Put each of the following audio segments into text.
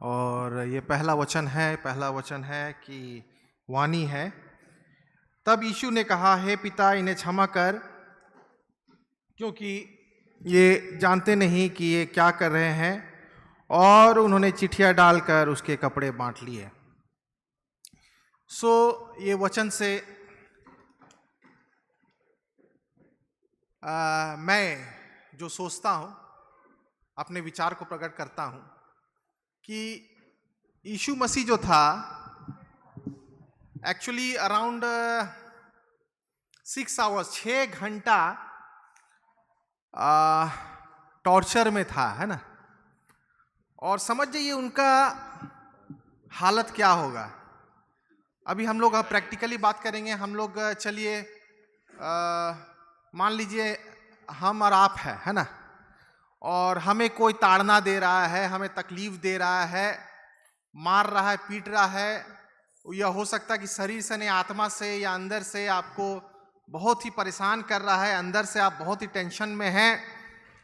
और ये पहला वचन है कि वाणी है। तब यीशु ने कहा, हे पिता, इन्हें क्षमा कर, क्योंकि ये जानते नहीं कि ये क्या कर रहे हैं। और उन्होंने चिट्ठियां डालकर उसके कपड़े बांट लिए। ये वचन से मैं जो सोचता हूं, अपने विचार को प्रकट करता हूं कि यीशु मसीह जो था एक्चुअली अराउंड 6 आवर्स 6 घंटा टॉर्चर में था, है ना। और समझ जाइए उनका हालत क्या होगा। अभी हम लोग प्रैक्टिकली बात करेंगे। हम लोग चलिए मान लीजिए हम और आप है ना, और हमें कोई ताड़ना दे रहा है, हमें तकलीफ दे रहा है, मार रहा है, पीट रहा है। यह हो सकता है कि शरीर से नहीं, आत्मा से या अंदर से आपको बहुत ही परेशान कर रहा है। अंदर से आप बहुत ही टेंशन में हैं,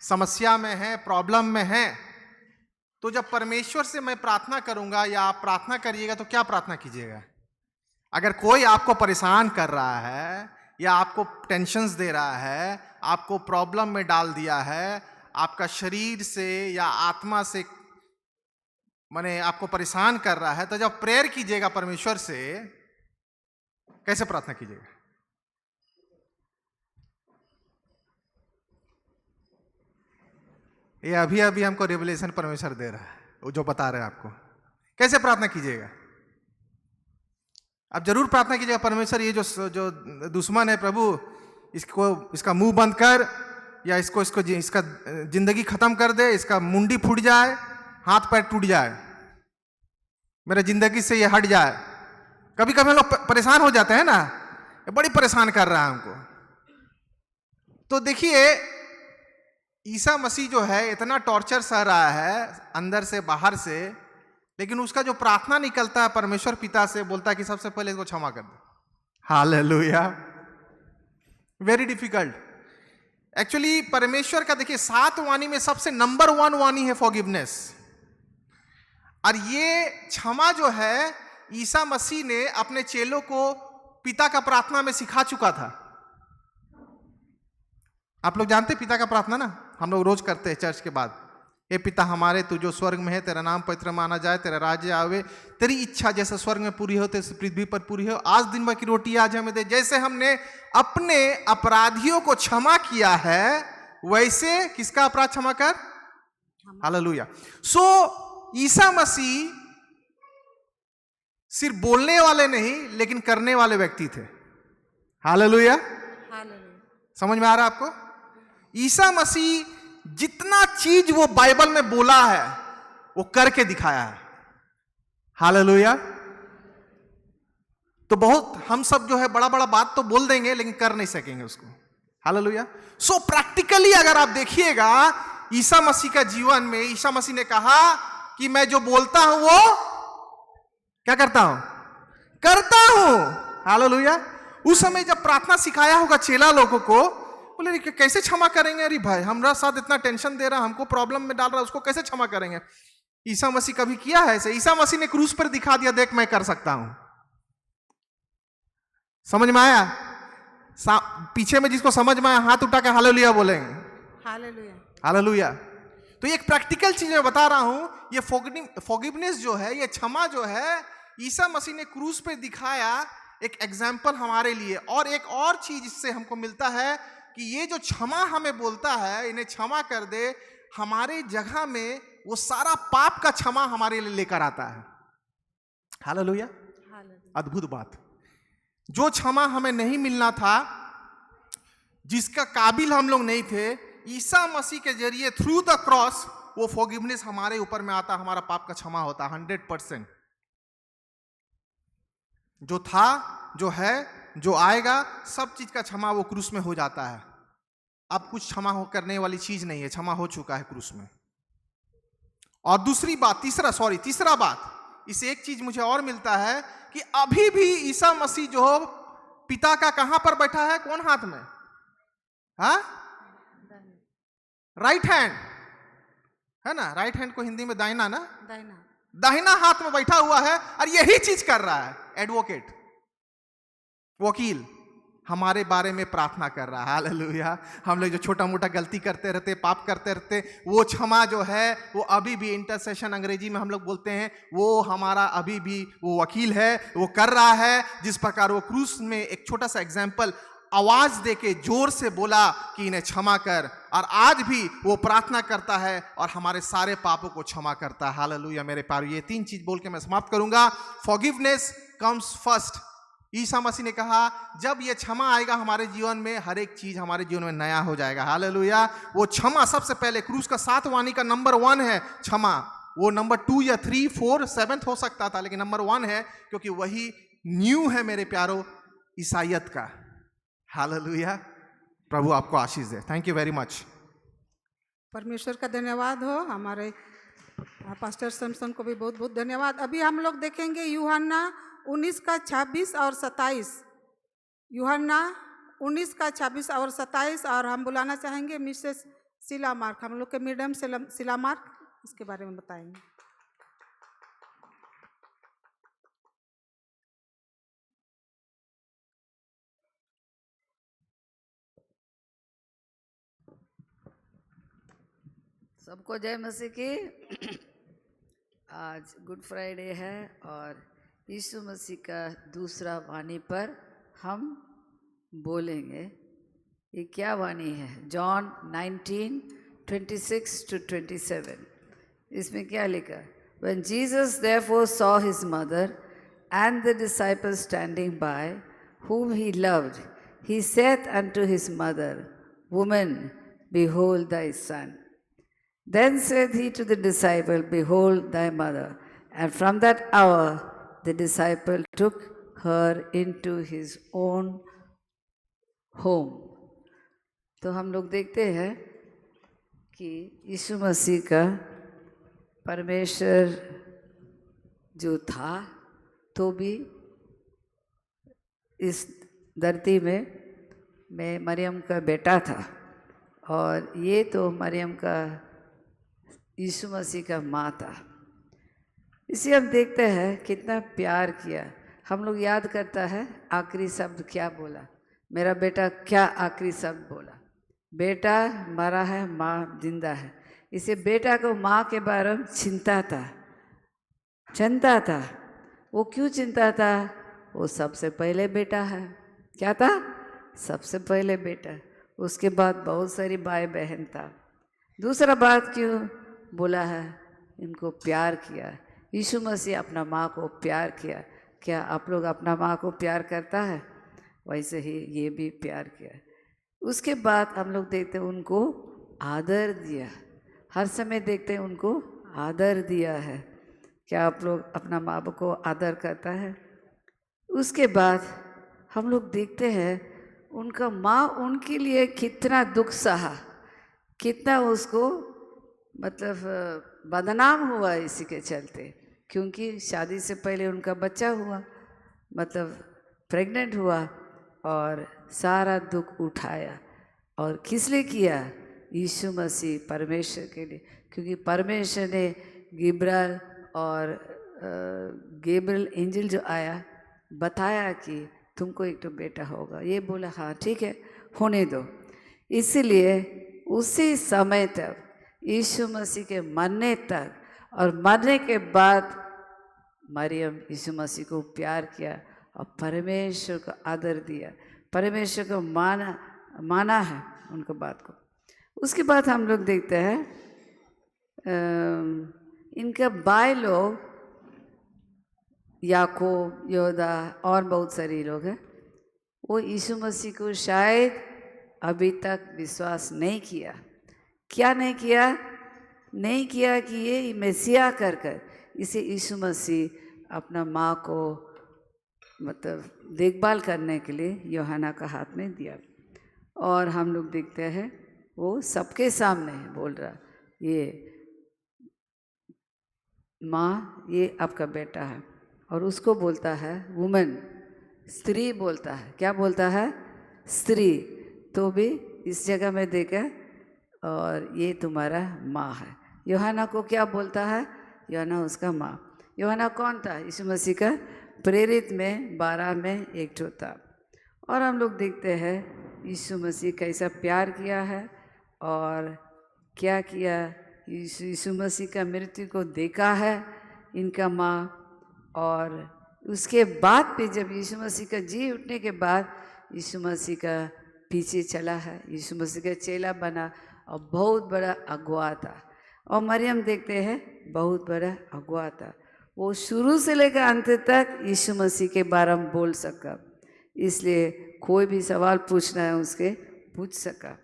समस्या में हैं, प्रॉब्लम में हैं। तो जब परमेश्वर से मैं प्रार्थना करूंगा या आप प्रार्थना करिएगा तो क्या प्रार्थना कीजिएगा? अगर कोई आपको परेशान कर रहा है या आपको टेंशन्स दे रहा है, आपको प्रॉब्लम में डाल दिया है, आपका शरीर से या आत्मा से माने आपको परेशान कर रहा है, तो जब प्रेयर कीजिएगा परमेश्वर से, कैसे प्रार्थना कीजिएगा? ये अभी अभी हमको रिवलेशन परमेश्वर दे रहा है, वो जो बता रहे हैं आपको। कैसे प्रार्थना कीजिएगा? आप जरूर प्रार्थना कीजिएगा, परमेश्वर ये जो दुश्मन है प्रभु, इसका मुंह बंद कर, या इसका जिंदगी खत्म कर दे, इसका मुंडी फूट जाए, हाथ पैर टूट जाए, मेरा जिंदगी से ये हट जाए। कभी कभी हम लोग परेशान हो जाते हैं ना, ये बड़ी परेशान कर रहा है हमको। तो देखिए ईसा मसीह जो है इतना टॉर्चर सह रहा है अंदर से बाहर से, लेकिन उसका जो प्रार्थना निकलता है परमेश्वर पिता से, बोलता है कि सबसे पहले इसको क्षमा कर दे। हालेलुया। Very difficult actually. परमेश्वर का देखिए 7 वाणी में सबसे नंबर 1 वाणी है फॉरगिवनेस। और ये क्षमा जो है ईसा मसीह ने अपने चेलों को पिता का प्रार्थना में सिखा चुका था। आप लोग जानते पिता का प्रार्थना ना, हम लोग रोज करते हैं चर्च के बाद। हे पिता हमारे, तू जो स्वर्ग में है, तेरा नाम पवित्र माना जाए, तेरा राज्य आवे, तेरी इच्छा जैसे स्वर्ग में पूरी हो तैसे पृथ्वी पर पूरी हो। आज दिन भर की रोटी आज हमें दे, जैसे हमने अपने अपराधियों को क्षमा किया है, वैसे किसका अपराध क्षमा कर। हालेलुया। ईसा मसीह सिर्फ बोलने वाले नहीं लेकिन करने वाले व्यक्ति थे। हालेलुया। समझ में आ रहा है आपको? ईसा मसीह जितना चीज वो बाइबल में बोला है वो करके दिखाया है। हालेलुया। तो बहुत हम सब जो है बड़ा बड़ा बात तो बोल देंगे लेकिन कर नहीं सकेंगे उसको। हालेलुया। प्रैक्टिकली अगर आप देखिएगा ईसा मसीह का जीवन में, ईसा मसीह ने कहा कि मैं जो बोलता हूं वो क्या करता हूं? करता हूं। हालेलुया। उस समय जब प्रार्थना सिखाया होगा चेला लोगों को, बोले कैसे क्षमा करेंगे? अरे भाई हमारा साथ इतना टेंशन दे रहा, हमको प्रॉब्लम में डाल रहा, उसको कैसे क्षमा करेंगे? ईसा मसीह कभी किया है ऐसे? ईसा मसीह ने क्रूस पर दिखा दिया, देख मैं कर सकता हूं। समझ में आया? पीछे में जिसको समझ में आया हाथ उठा के हालेलुया बोलेंगे। हालेलुया। हालेलुया। तो एक प्रैक्टिकल चीज मैं बता रहा हूं, ये फॉरगिवनेस जो है, ये क्षमा जो है, ईसा मसीह ने क्रूस पे दिखाया एक एग्जाम्पल हमारे लिए। और एक और चीज इससे हमको मिलता है कि ये जो क्षमा हमें बोलता है, इन्हें क्षमा कर दे, हमारे जगह में वो सारा पाप का क्षमा हमारे लिए लेकर आता है। हालेलुया। अद्भुत बात। जो क्षमा हमें नहीं मिलना था, जिसका काबिल हम लोग नहीं थे, ईसा मसीह के जरिए थ्रू द क्रॉस वो फॉरगिवनेस हमारे ऊपर में आता, हमारा पाप का क्षमा होता 100%। जो था, जो है, जो आएगा, सब चीज का क्षमा वो क्रूस में हो जाता है। अब कुछ क्षमा करने वाली चीज नहीं है, क्षमा हो चुका है क्रूस में। और दूसरी बात, तीसरा बात, इसे एक चीज मुझे और मिलता है कि अभी भी ईसा मसीह जो पिता का कहां पर बैठा है? कौन हाथ में? हाँ, राइट हैंड है ना। राइट हैंड को हिंदी में दाहिना ना, दाहिना हाथ में बैठा हुआ है और यही चीज कर रहा है। एडवोकेट, वकील हमारे बारे में प्रार्थना कर रहा है। हालेलुया। हम लोग जो छोटा मोटा गलती करते रहते, पाप करते रहते, वो क्षमा जो है वो अभी भी, इंटरसेशन अंग्रेजी में हम लोग बोलते हैं, वो हमारा अभी भी वो वकील है, वो कर रहा है। जिस प्रकार वो क्रूस में एक छोटा सा एग्जाम्पल आवाज देके जोर से बोला कि इन्हें क्षमा कर, और आज भी वो प्रार्थना करता है और हमारे सारे पापों को क्षमा करता है। हालेलुया मेरे प्यारे, ये 3 चीज बोल के मैं समाप्त करूंगा। Forgiveness comes first. Isa Masih ने कहा जब ये क्षमा आएगा हमारे जीवन में, हर एक चीज हमारे जीवन में नया हो जाएगा। हालेलुया। वो क्षमा सबसे पहले, क्रूस का 7 वाणी का नंबर 1 है क्षमा। वो नंबर 2 या 3, 4, 7 हो सकता था, लेकिन नंबर 1 है, क्योंकि वही न्यू है मेरे प्यारो ईसाइयत का। हालेलुया। प्रभु आपको आशीष दे। Thank you very much. परमेश्वर का धन्यवाद हो। हमारे पास्टर सैमसन को भी बहुत बहुत धन्यवाद। अभी हम लोग देखेंगे यूहन्ना 19 का 26 और 27। यूहन्ना 19 का 26 और 27। और हम बुलाना चाहेंगे मिसेस शीला मार्क, हम लोग के मैडम शीला मार्क इसके बारे में बताएंगे। सबको जय मसीह की। आज गुड फ्राइडे है और यीशु मसीह का दूसरा वाणी पर हम बोलेंगे। ये क्या वाणी है? जॉन 19:26-27। इसमें क्या लिखा? When Jesus therefore saw his mother and the disciples standing by, whom he loved, he said unto his mother, Woman, behold thy son. Then said he to the disciple, Behold thy mother. And from that hour the disciple took her into his own home. तो हम लोग देखते हैं कि यीशु मसीह का परमेश्वर जो था तो भी इस धरती में मरियम का बेटा था, और ये तो मरियम का यीशु मसीह का माँ था। इसे हम देखते हैं कितना प्यार किया। हम लोग याद करता है आखिरी शब्द क्या बोला, मेरा बेटा क्या आखिरी शब्द बोला? बेटा मरा है, माँ जिंदा है। इसे बेटा को माँ के बारे में चिंता था। वो क्यों चिंता था? वो सबसे पहले बेटा है। क्या था? सबसे पहले बेटा। उसके बाद बहुत सारी भाई बहन था। दूसरा बात क्यों बोला है? इनको प्यार किया। यीशु मसीह अपना माँ को प्यार किया। क्या आप लोग अपना माँ को प्यार करता है? वैसे ही ये भी प्यार किया। उसके बाद हम लोग देखते हैं उनको आदर दिया। हर समय देखते हैं उनको आदर दिया है। क्या आप लोग अपना माँ बाप को आदर करता है? उसके बाद हम लोग देखते हैं उनका माँ उनके लिए कितना दुख सहा, कितना उसको मतलब बदनाम हुआ इसी के चलते, क्योंकि शादी से पहले उनका बच्चा हुआ, मतलब प्रेग्नेंट हुआ, और सारा दुख उठाया। और किस लिए किया? यीशु मसीह परमेश्वर के लिए, क्योंकि परमेश्वर ने गैब्रियल एंजल जो आया बताया कि तुमको एक तो बेटा होगा। ये बोला हाँ ठीक है होने दो। इसलिए उसी समय तक यीशु मसीह के मरने तक और मरने के बाद मरियम यीशु मसीह को प्यार किया और परमेश्वर को आदर दिया, परमेश्वर को माना है उनके बात को। उसके बाद हम लोग देखते हैं इनका भाई लोग याकूब, योदा और बहुत सारे लोग हैं, वो यीशु मसीह को शायद अभी तक विश्वास नहीं किया। क्या नहीं किया? नहीं किया कि ये मैसिया कर इसे यीशु मसीह अपना माँ को मतलब देखभाल करने के लिए यूहन्ना का हाथ में दिया। और हम लोग देखते हैं वो सबके सामने बोल रहा, ये माँ ये आपका बेटा है, और उसको बोलता है वुमन, स्त्री बोलता है। क्या बोलता है? स्त्री। तो भी इस जगह में देखा, और ये तुम्हारा माँ है। यूहन्ना को क्या बोलता है? यूहन्ना उसका माँ। यूहन्ना कौन था? यीशु मसीह का प्रेरित में 12 में एक ठो था। और हम लोग देखते हैं यीशु मसीह कैसा प्यार किया है और क्या किया। यीशु मसीह का मृत्यु को देखा है इनका माँ, और उसके बाद भी जब यीशु मसीह का जी उठने के बाद यीशु मसीह का पीछे चला है, यीशु मसीह का चेला बना और बहुत बड़ा अगुआ था। और मरियम देखते हैं बहुत बड़ा अगुआ था, वो शुरू से लेकर अंत तक यीशु मसीह के बारे में बोल सका, इसलिए कोई भी सवाल पूछना है उसके पूछ सका।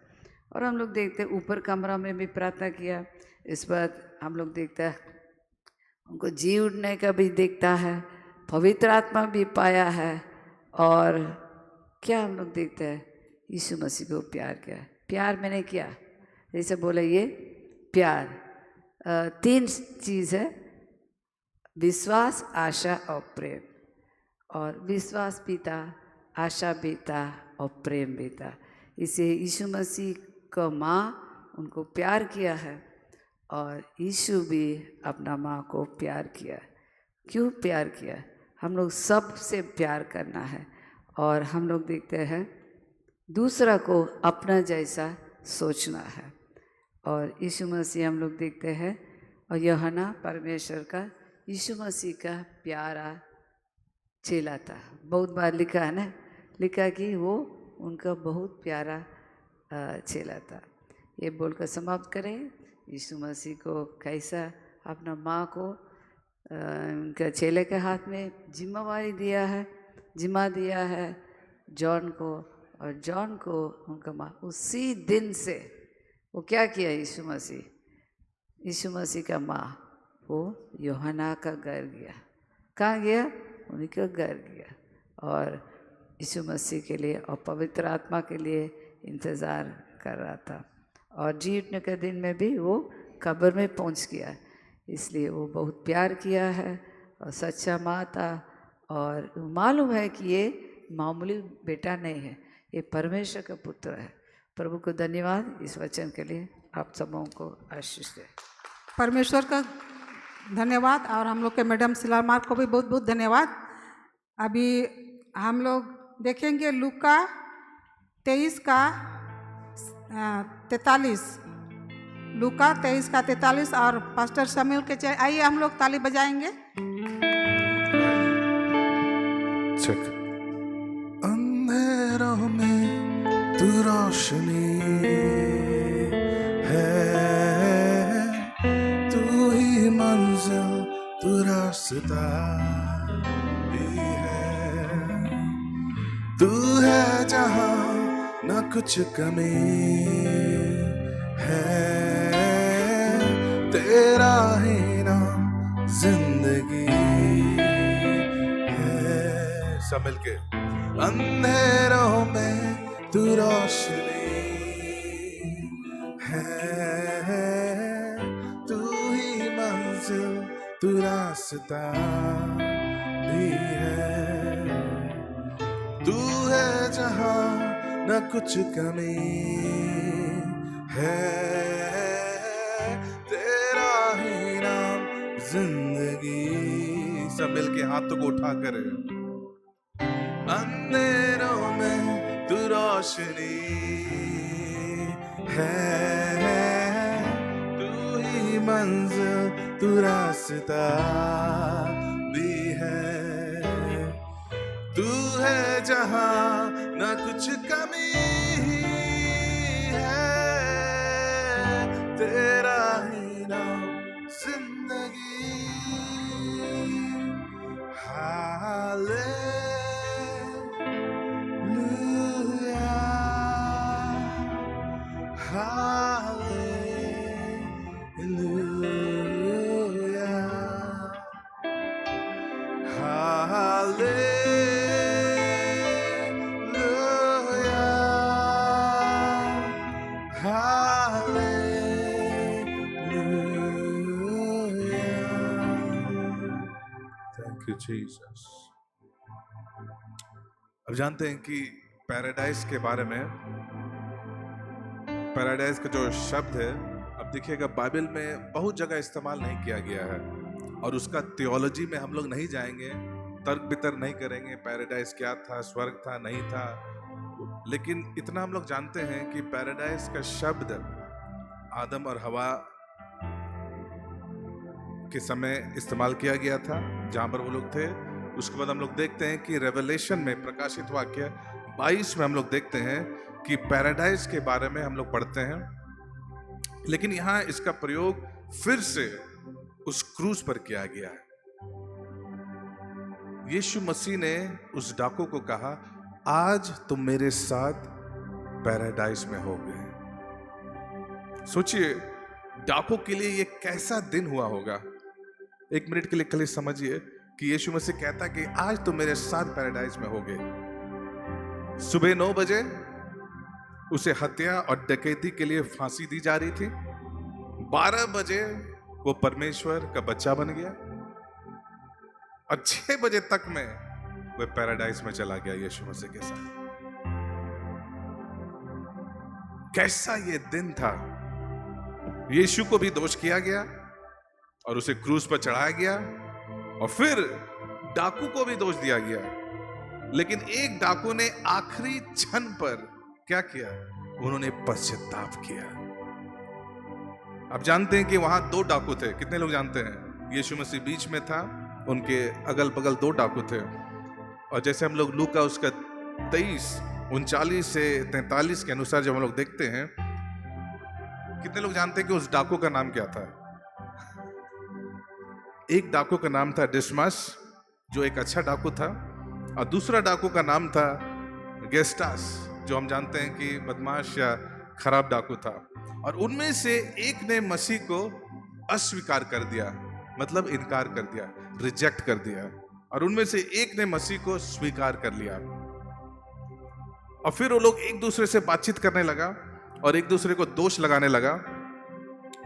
और हम लोग देखते हैं ऊपर कमरा में भी प्रार्थना किया। इस बात हम लोग देखते हैं उनको जी उठने का भी देखता है, पवित्र आत्मा भी पाया है। और क्या हम लोग देखते हैं यीशु मसीह को प्यार किया। प्यार मैंने किया जैसे बोले ये प्यार 3 चीज़ है, विश्वास, आशा और प्रेम। और विश्वास भी था, आशा भी था और प्रेम भी था। इसे यीशु मसीह का माँ उनको प्यार किया है और यीशु भी अपना माँ को प्यार किया। क्यों प्यार किया? हम लोग सबसे प्यार करना है और हम लोग देखते हैं दूसरा को अपना जैसा सोचना है। और यीशु मसीह हम लोग देखते हैं, और यूहन्ना परमेश्वर का यीशु मसीह का प्यारा चेला था। बहुत बार लिखा है ना, लिखा कि वो उनका बहुत प्यारा चेला था। ये बोलकर समाप्त करें। यीशु मसीह को कैसा अपना माँ को उनका चेले के हाथ में जिम्मेवारी दिया है, जिम्मा दिया है जॉन को, और जॉन को उनका माँ उसी दिन से वो क्या किया यीशु मसीह का माँ वो यूहन्ना का घर गया। कहाँ गया? उन्हीं का घर गया और यीशु मसीह के लिए और पवित्र आत्मा के लिए इंतज़ार कर रहा था। और जी उठने के दिन में भी वो कब्र में पहुंच गया, इसलिए वो बहुत प्यार किया है और सच्चा माँ था। और मालूम है कि ये मामूली बेटा नहीं है, ये परमेश्वर का पुत्र है। प्रभु को धन्यवाद इस वचन के लिए। आप सबों को आशीष दे। परमेश्वर का धन्यवाद और हम लोग के मैडम सिलामार को भी बहुत बहुत धन्यवाद। अभी हम लोग देखेंगे लूका 23 का 43, लूका 23 का 43 और पास्टर शमील के आइए हम लोग ताली बजाएंगे। चेक। अंधेरों में तू रोशनी है, तू ही मंजिल, तू रास्ता भी है, तू है जहां न कुछ कमी है, तेरा ही नाम जिंदगी है। सब मिलके अंधेरों में तू रोशनी है, तू ही मंजिल, तू रास्ता भी है, तू है जहां न कुछ कमी है, तेरा ही नाम जिंदगी। सब मिलके हाथों को उठाकर अंधेरों में तू रोशनी है, तू ही मंजिल, तू रास्ता भी है, तू है जहां न कुछ कमी है, तेरा ही नाम जिंदगी। Thank you, Jesus. अब जानते हैं कि पैराडाइज के बारे में, पैराडाइज का जो शब्द है अब देखिएगा बाइबल में बहुत जगह इस्तेमाल नहीं किया गया है। और उसका थियोलॉजी में हम लोग नहीं जाएंगे, तर्क बितर्क नहीं करेंगे, पैराडाइज क्या था, स्वर्ग था नहीं था। लेकिन इतना हम लोग जानते हैं कि पैराडाइज का शब्द आदम और हवा के समय इस्तेमाल किया गया था जहां पर वो लोग थे। उसके बाद हम लोग देखते हैं कि रेवलेशन में, प्रकाशित वाक्य 22 में हम लोग देखते हैं कि पैराडाइज के बारे में हम लोग पढ़ते हैं। लेकिन यहां इसका प्रयोग फिर से उस क्रूज पर किया गया है। यीशु मसीह ने उस डाकू को कहा, आज तुम मेरे साथ पैराडाइज में होगे। सोचिए, डाकू के लिए ये कैसा दिन हुआ होगा। एक मिनट के लिए खाली समझिए कि यीशु मसीह कहता कि आज तुम मेरे साथ पैराडाइज में होगे। सुबह 9 बजे उसे हत्या और डकैती के लिए फांसी दी जा रही थी। 12 बजे वो परमेश्वर का बच्चा बन गया और 6 बजे तक में वह पैराडाइज में चला गया यीशु मसीह के साथ। कैसा ये दिन था। यीशु को भी दोष किया गया और उसे क्रूज पर चढ़ाया गया, और फिर डाकू को भी दोष दिया गया। लेकिन एक डाकू ने आखिरी क्षण पर क्या किया? उन्होंने पश्चाताप किया। आप जानते हैं कि वहां 2 डाकू थे। कितने लोग जानते हैं? यीशु मसीह बीच में था, उनके अगल बगल 2 डाकू थे। और जैसे हम लोग लूका उसका 23:39 से 43 के अनुसार जब हम लोग देखते हैं, कितने लोग जानते हैं कि उस डाकू का नाम क्या था? एक डाकू का नाम था डिसमस, जो एक अच्छा डाकू था, और दूसरा डाकू का नाम था गेस्टास, जो हम जानते हैं कि बदमाश या खराब डाकू था। और उनमें से एक ने मसीह को अस्वीकार कर दिया, मतलब इनकार कर दिया, रिजेक्ट कर दिया, और उनमें से एक ने मसीह को स्वीकार कर लिया। और फिर वो लोग एक दूसरे से बातचीत करने लगा और एक दूसरे को दोष लगाने लगा।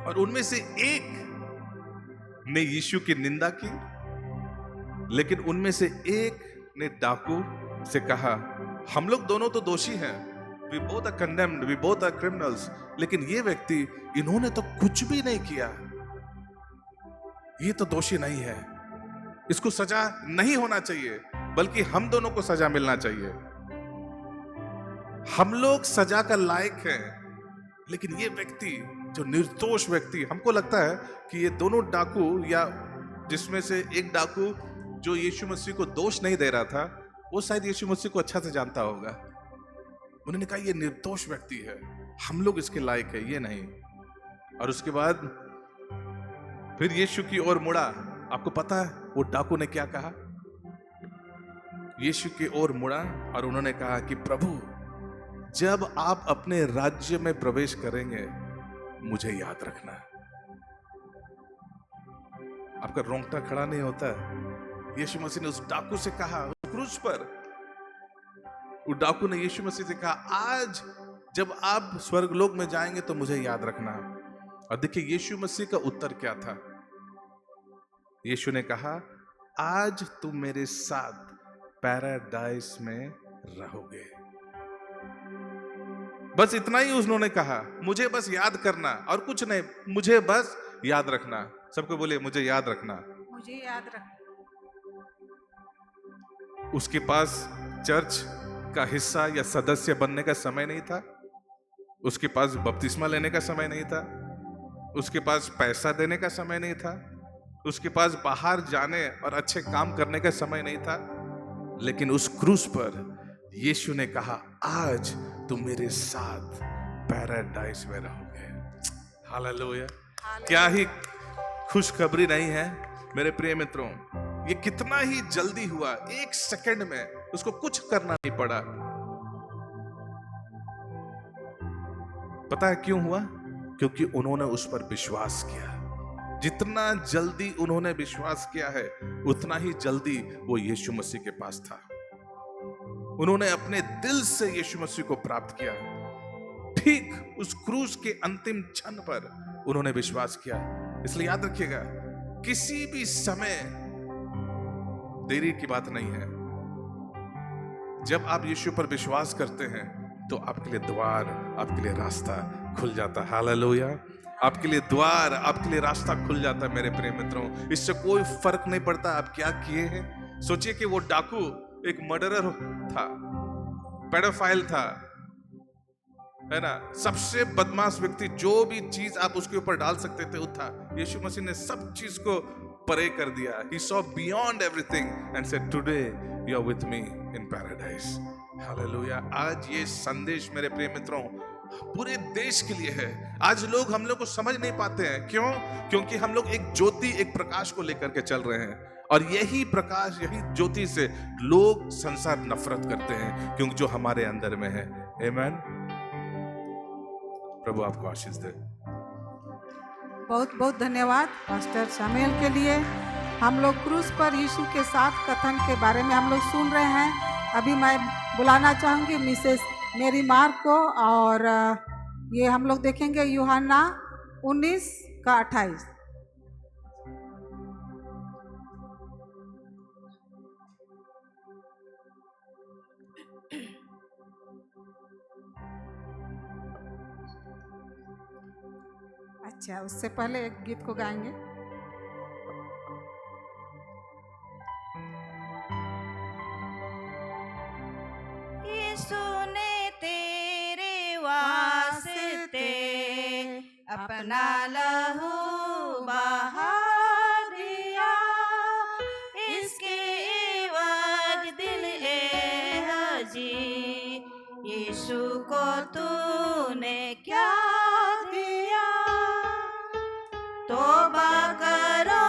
और उनमें से एक ने यीशु की निंदा की, लेकिन उनमें से एक ने डाकू से कहा, हम लोग दोनों तो दोषी हैं, we both are condemned, we both are criminals, लेकिन ये व्यक्ति, इन्होंने तो कुछ भी नहीं किया, ये तो दोषी नहीं है, इसको सजा नहीं होना चाहिए, बल्कि हम दोनों को सजा मिलना चाहिए। हम लोग सजा का लायक हैं, लेकिन ये व्यक्ति, जो निर्दोष व्यक्ति, हमको लगता है कि ये दोनों डाकू, या जिसमें से एक डाकू जो यीशु मसीह को दोष नहीं दे रहा था, वो शायद यीशु मसीह को अच्छा से जानता होगा। उन्होंने कहा ये निर्दोष व्यक्ति है, हम लोग इसके लायक है, ये नहीं। और उसके बाद फिर यीशु की ओर मुड़ा। आपको पता है वो डाकू ने क्या कहा? यीशु की ओर मुड़ा और उन्होंने कहा कि प्रभु, जब आप अपने राज्य में प्रवेश करेंगे, मुझे याद रखना। आपका रोंगटा खड़ा नहीं होता? यीशु मसीह ने उस डाकू से कहा, उस क्रूज पर उस डाकू ने यीशु मसीह से कहा, आज जब आप स्वर्गलोक में जाएंगे तो मुझे याद रखना। और देखिए यीशु मसीह का उत्तर क्या था। यीशु ने कहा, आज तुम मेरे साथ पैराडाइज में रहोगे। बस इतना ही उन्होंने कहा, मुझे बस याद करना और कुछ नहीं, मुझे बस याद रखना। सबको बोले, मुझे याद रखना। मुझे याद रख। उसके पास चर्च का हिस्सा या सदस्य बनने का समय नहीं था, उसके पास बपतिस्मा लेने का समय नहीं था, उसके पास पैसा देने का समय नहीं था, उसके पास बाहर जाने और अच्छे काम करने का समय नहीं था। लेकिन उस क्रूस पर यीशु ने कहा, आज तुम मेरे साथ पैराडाइज में रहोगे। हालेलुया। क्या ही खुशखबरी नहीं है मेरे प्रिय मित्रों। ये कितना ही जल्दी हुआ, 1 सेकंड में उसको कुछ करना नहीं पड़ा। पता है क्यों हुआ? क्योंकि उन्होंने उस पर विश्वास किया। जितना जल्दी उन्होंने विश्वास किया है, उतना ही जल्दी वो यीशु मसीह के पास था। उन्होंने अपने दिल से यीशु मसीह को प्राप्त किया। ठीक उस क्रूज के अंतिम क्षण पर उन्होंने विश्वास किया। इसलिए याद रखिएगा, किसी भी समय देरी की बात नहीं है। जब आप यीशु पर विश्वास करते हैं तो आपके लिए द्वार, आपके लिए रास्ता खुल जाता है। हालेलुया। आपके लिए द्वार, आपके लिए रास्ता खुल जाता है मेरे प्रिय मित्रों। इससे कोई फर्क नहीं पड़ता आप क्या किए हैं। सोचिए कि वो डाकू एक मर्डरर था, पेडोफाइल था, है ना, सबसे बदमाश व्यक्ति, जो भी चीज आप उसके ऊपर डाल सकते थे वो था। यीशु मसीह ने सब चीज को परे कर दिया। He saw beyond everything and said, "Today you are with me in paradise." Hallelujah. आज ये संदेश मेरे प्रिय मित्रों पूरे देश के लिए है। आज लोग हम लोग को समझ नहीं पाते हैं, क्यों? क्योंकि हम लोग एक ज्योति, एक प्रकाश को लेकर के चल रहे हैं, और यही प्रकाश, यही ज्योति से लोग संसार नफरत करते हैं, क्योंकि जो हमारे अंदर में है। आमीन। प्रभु आपको आशीष दे। बहुत बहुत धन्यवाद पास्टर शामिल के लिए। हम लोग क्रूस पर यीशु के साथ कथन के बारे में हम लोग सुन रहे हैं। अभी मैं बुलाना चाहूँगी मिसेस मेरी मार्क को, और ये हम लोग देखेंगे यूहन्ना 19:28। अच्छा, उससे पहले एक गीत को गाएंगे। यीशु ने तेरे वास्ते अपना लहू बहा दिया, इसके एवज दिल ए हजी, यीशु को तूने क्या दिया? तौबा करो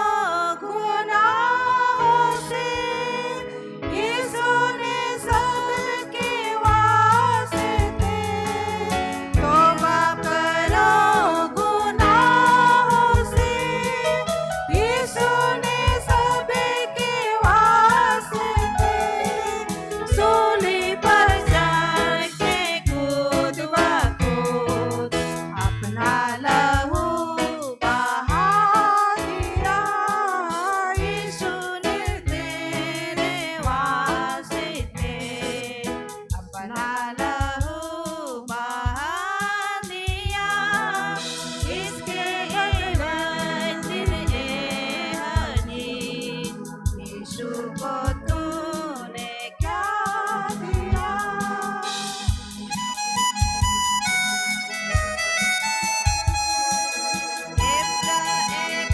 गुनाहों से, यीशु ने सबके वास्ते। तौबा करो गुनाहों से, यीशु ने सबके वास्ते। सूली पर चढ़ के कूद बकूद अपना लहू बहा दिया, यीशु ने तेरे वास्ते अपना लहू बहा दिया, इसके एवज दिल ए हजी, यीशु को तूने क्या दिया?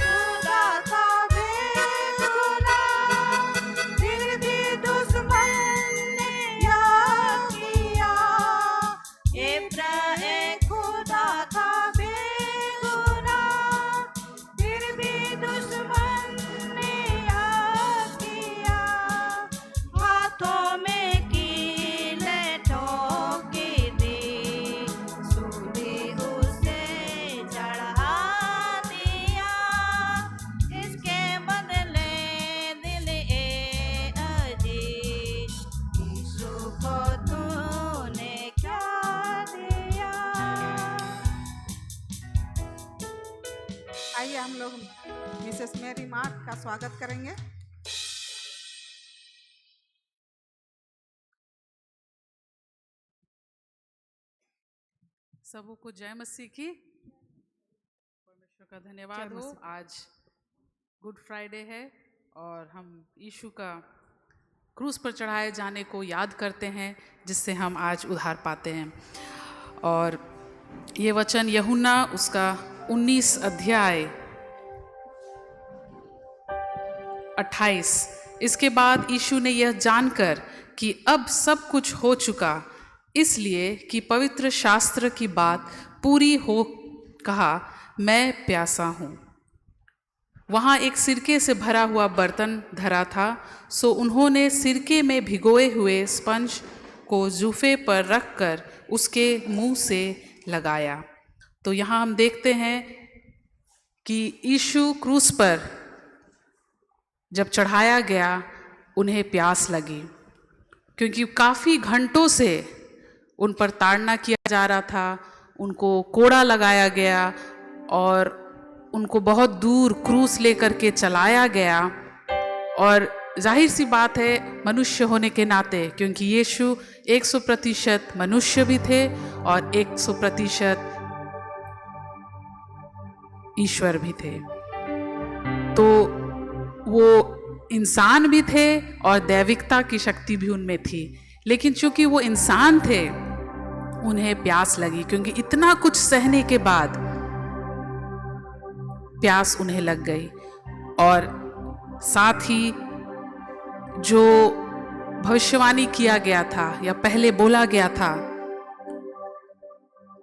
खुदा था बेगुनाह, फिर भी दुश्मन ने याद किया। खुदा था बेगुनाह, फिर भी दुश्मन ने याद किया। हाथों में कीले ठोकी दी, सूली उसे चढ़ा दिया, इसके बदले दिल ए अजीज, यीशु को तूने क्या दिया? आइए हम लोग मिसेस मेरी मार्क का स्वागत करेंगे। सबको जय मसीह की। परमेश्वर का धन्यवाद हो। आज गुड फ्राइडे है और हम यीशु का क्रूस पर चढ़ाए जाने को याद करते हैं, जिससे हम आज उद्धार पाते हैं। और ये वचन यूहन्ना उसका 19 अध्याय 28। इसके बाद यीशु ने यह जानकर कि अब सब कुछ हो चुका, इसलिए कि पवित्र शास्त्र की बात पूरी हो, कहा, मैं प्यासा हूँ। वहाँ एक सिरके से भरा हुआ बर्तन धरा था, सो उन्होंने सिरके में भिगोए हुए स्पंज को जूफे पर रखकर उसके मुंह से लगाया। तो यहाँ हम देखते हैं कि यीशु क्रूस पर जब चढ़ाया गया, उन्हें प्यास लगी, क्योंकि काफ़ी घंटों से उन पर ताड़ना किया जा रहा था, उनको कोड़ा लगाया गया और उनको बहुत दूर क्रूस लेकर के चलाया गया। और जाहिर सी बात है, मनुष्य होने के नाते, क्योंकि यीशु 100% मनुष्य भी थे और 100% ईश्वर भी थे। तो वो इंसान भी थे और दैविकता की शक्ति भी उनमें थी, लेकिन चूंकि वो इंसान थे उन्हें प्यास लगी, क्योंकि इतना कुछ सहने के बाद प्यास उन्हें लग गई। और साथ ही जो भविष्यवाणी किया गया था या पहले बोला गया था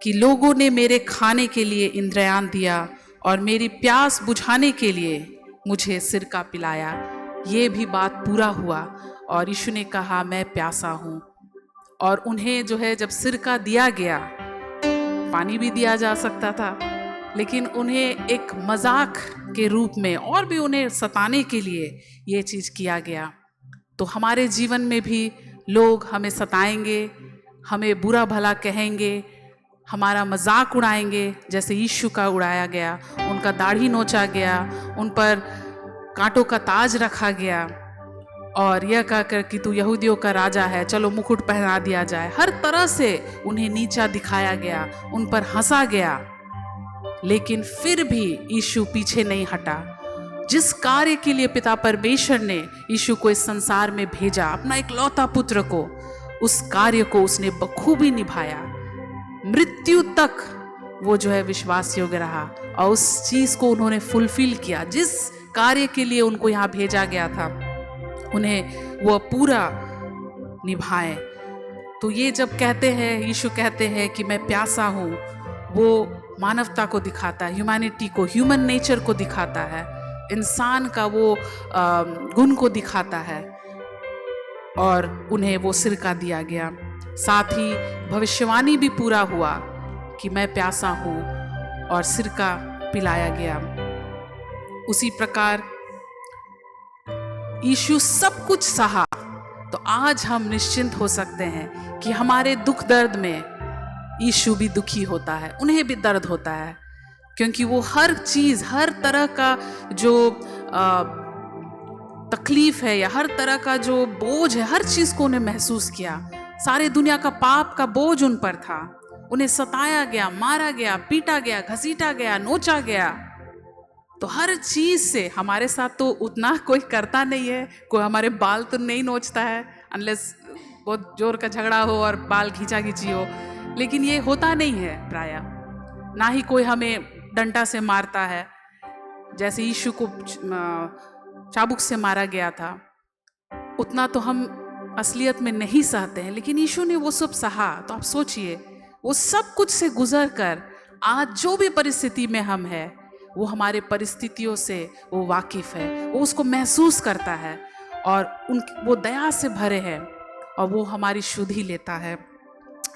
कि लोगों ने मेरे खाने के लिए इंद्रयान दिया और मेरी प्यास बुझाने के लिए मुझे सिरका पिलाया, ये भी बात पूरा हुआ। और यीशु ने कहा मैं प्यासा हूँ। और उन्हें जो है जब सिरका दिया गया, पानी भी दिया जा सकता था, लेकिन उन्हें एक मजाक के रूप में और भी उन्हें सताने के लिए ये चीज़ किया गया। तो हमारे जीवन में भी लोग हमें सताएंगे, हमें बुरा भला कहेंगे, हमारा मजाक उड़ाएंगे, जैसे यीशु का उड़ाया गया। उनका दाढ़ी नोचा गया, उन पर कांटों का ताज रखा गया और यह कहकर कि तू यहूदियों का राजा है, चलो मुकुट पहना दिया जाए। हर तरह से उन्हें नीचा दिखाया गया, उन पर हंसा गया, लेकिन फिर भी यीशु पीछे नहीं हटा। जिस कार्य के लिए पिता परमेश्वर ने यीशु को इस संसार में भेजा, अपना एक लौता पुत्र को, उस कार्य को उसने बखूबी निभाया। मृत्यु तक वो जो है विश्वास योग्य रहा और उस चीज को उन्होंने फुलफिल किया। जिस कार्य के लिए उनको यहाँ भेजा गया था उन्हें वो पूरा निभाएं। तो ये जब कहते हैं, यीशु कहते हैं कि मैं प्यासा हूँ, वो मानवता को दिखाता है, ह्यूमैनिटी को, ह्यूमन नेचर को दिखाता है, इंसान का वो गुण को दिखाता है। और उन्हें वो सिरका दिया गया। साथ ही भविष्यवाणी भी पूरा हुआ कि मैं प्यासा हूँ और सिरका पिलाया गया। उसी प्रकार यीशु सब कुछ सहा, तो आज हम निश्चिंत हो सकते हैं कि हमारे दुख दर्द में यीशु भी दुखी होता है, उन्हें भी दर्द होता है, क्योंकि वो हर चीज, हर तरह का जो तकलीफ है या हर तरह का जो बोझ है, हर चीज को उन्हें महसूस किया। सारे दुनिया का पाप का बोझ उन पर था। उन्हें सताया गया, मारा गया, पीटा गया, घसीटा गया, नोचा गया। तो हर चीज से, हमारे साथ तो उतना कोई करता नहीं है, कोई हमारे बाल तो नहीं नोचता है, अनलेस बहुत जोर का झगड़ा हो और बाल खींचा खींची हो, लेकिन ये होता नहीं है प्रायः। ना ही कोई हमें डंडा से मारता है, जैसे यीशु को चाबुक से मारा गया था, उतना तो हम असलियत में नहीं सहते हैं, लेकिन यीशु ने वो सब सहा। तो आप सोचिए, वो सब कुछ से गुजर कर आज जो भी परिस्थिति में हम हैं, वो हमारे परिस्थितियों से वो वाकिफ है, वो उसको महसूस करता है और वो दया से भरे हैं और वो हमारी शुद्धि लेता है।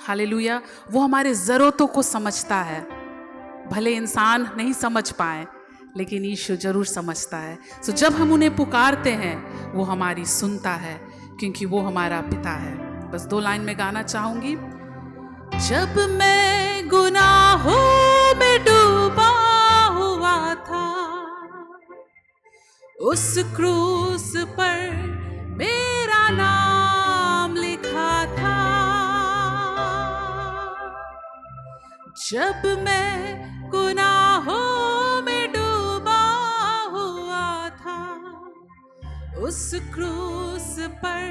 हालेलुया। वो हमारे ज़रूरतों को समझता है, भले इंसान नहीं समझ पाए, लेकिन यीशु जरूर समझता है। सो जब हम उन्हें पुकारते हैं, वो हमारी सुनता है, क्योंकि वो हमारा पिता है। बस 2 लाइन में गाना चाहूंगी। जब मैं गुनाहों में डूबा हुआ था, उस क्रूस पर मेरा नाम लिखा था। जब मैं गुनाहों में डूबा हुआ था, उस क्रूस पर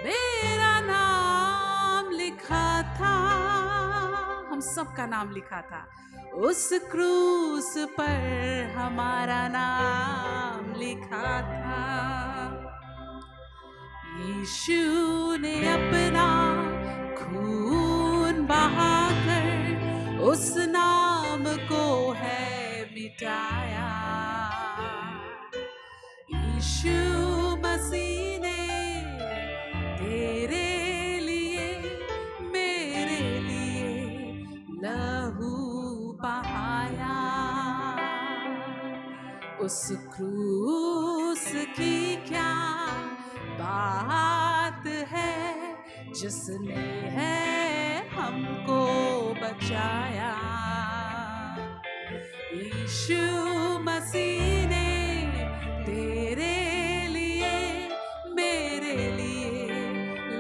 मेरा नाम लिखा था। हम सबका नाम लिखा था। उस क्रूस पर हमारा नाम लिखा था। यीशु ने अपना खून बहाकर उस नाम को है मिटाया। यीशु मसीह ने तेरे लिए, मेरे लिए लहू बहाया। उस क्रूस की क्या बात है, जिसने है हमको बचाया। यीशु मसीह ने तेरे लिए, मेरे लिए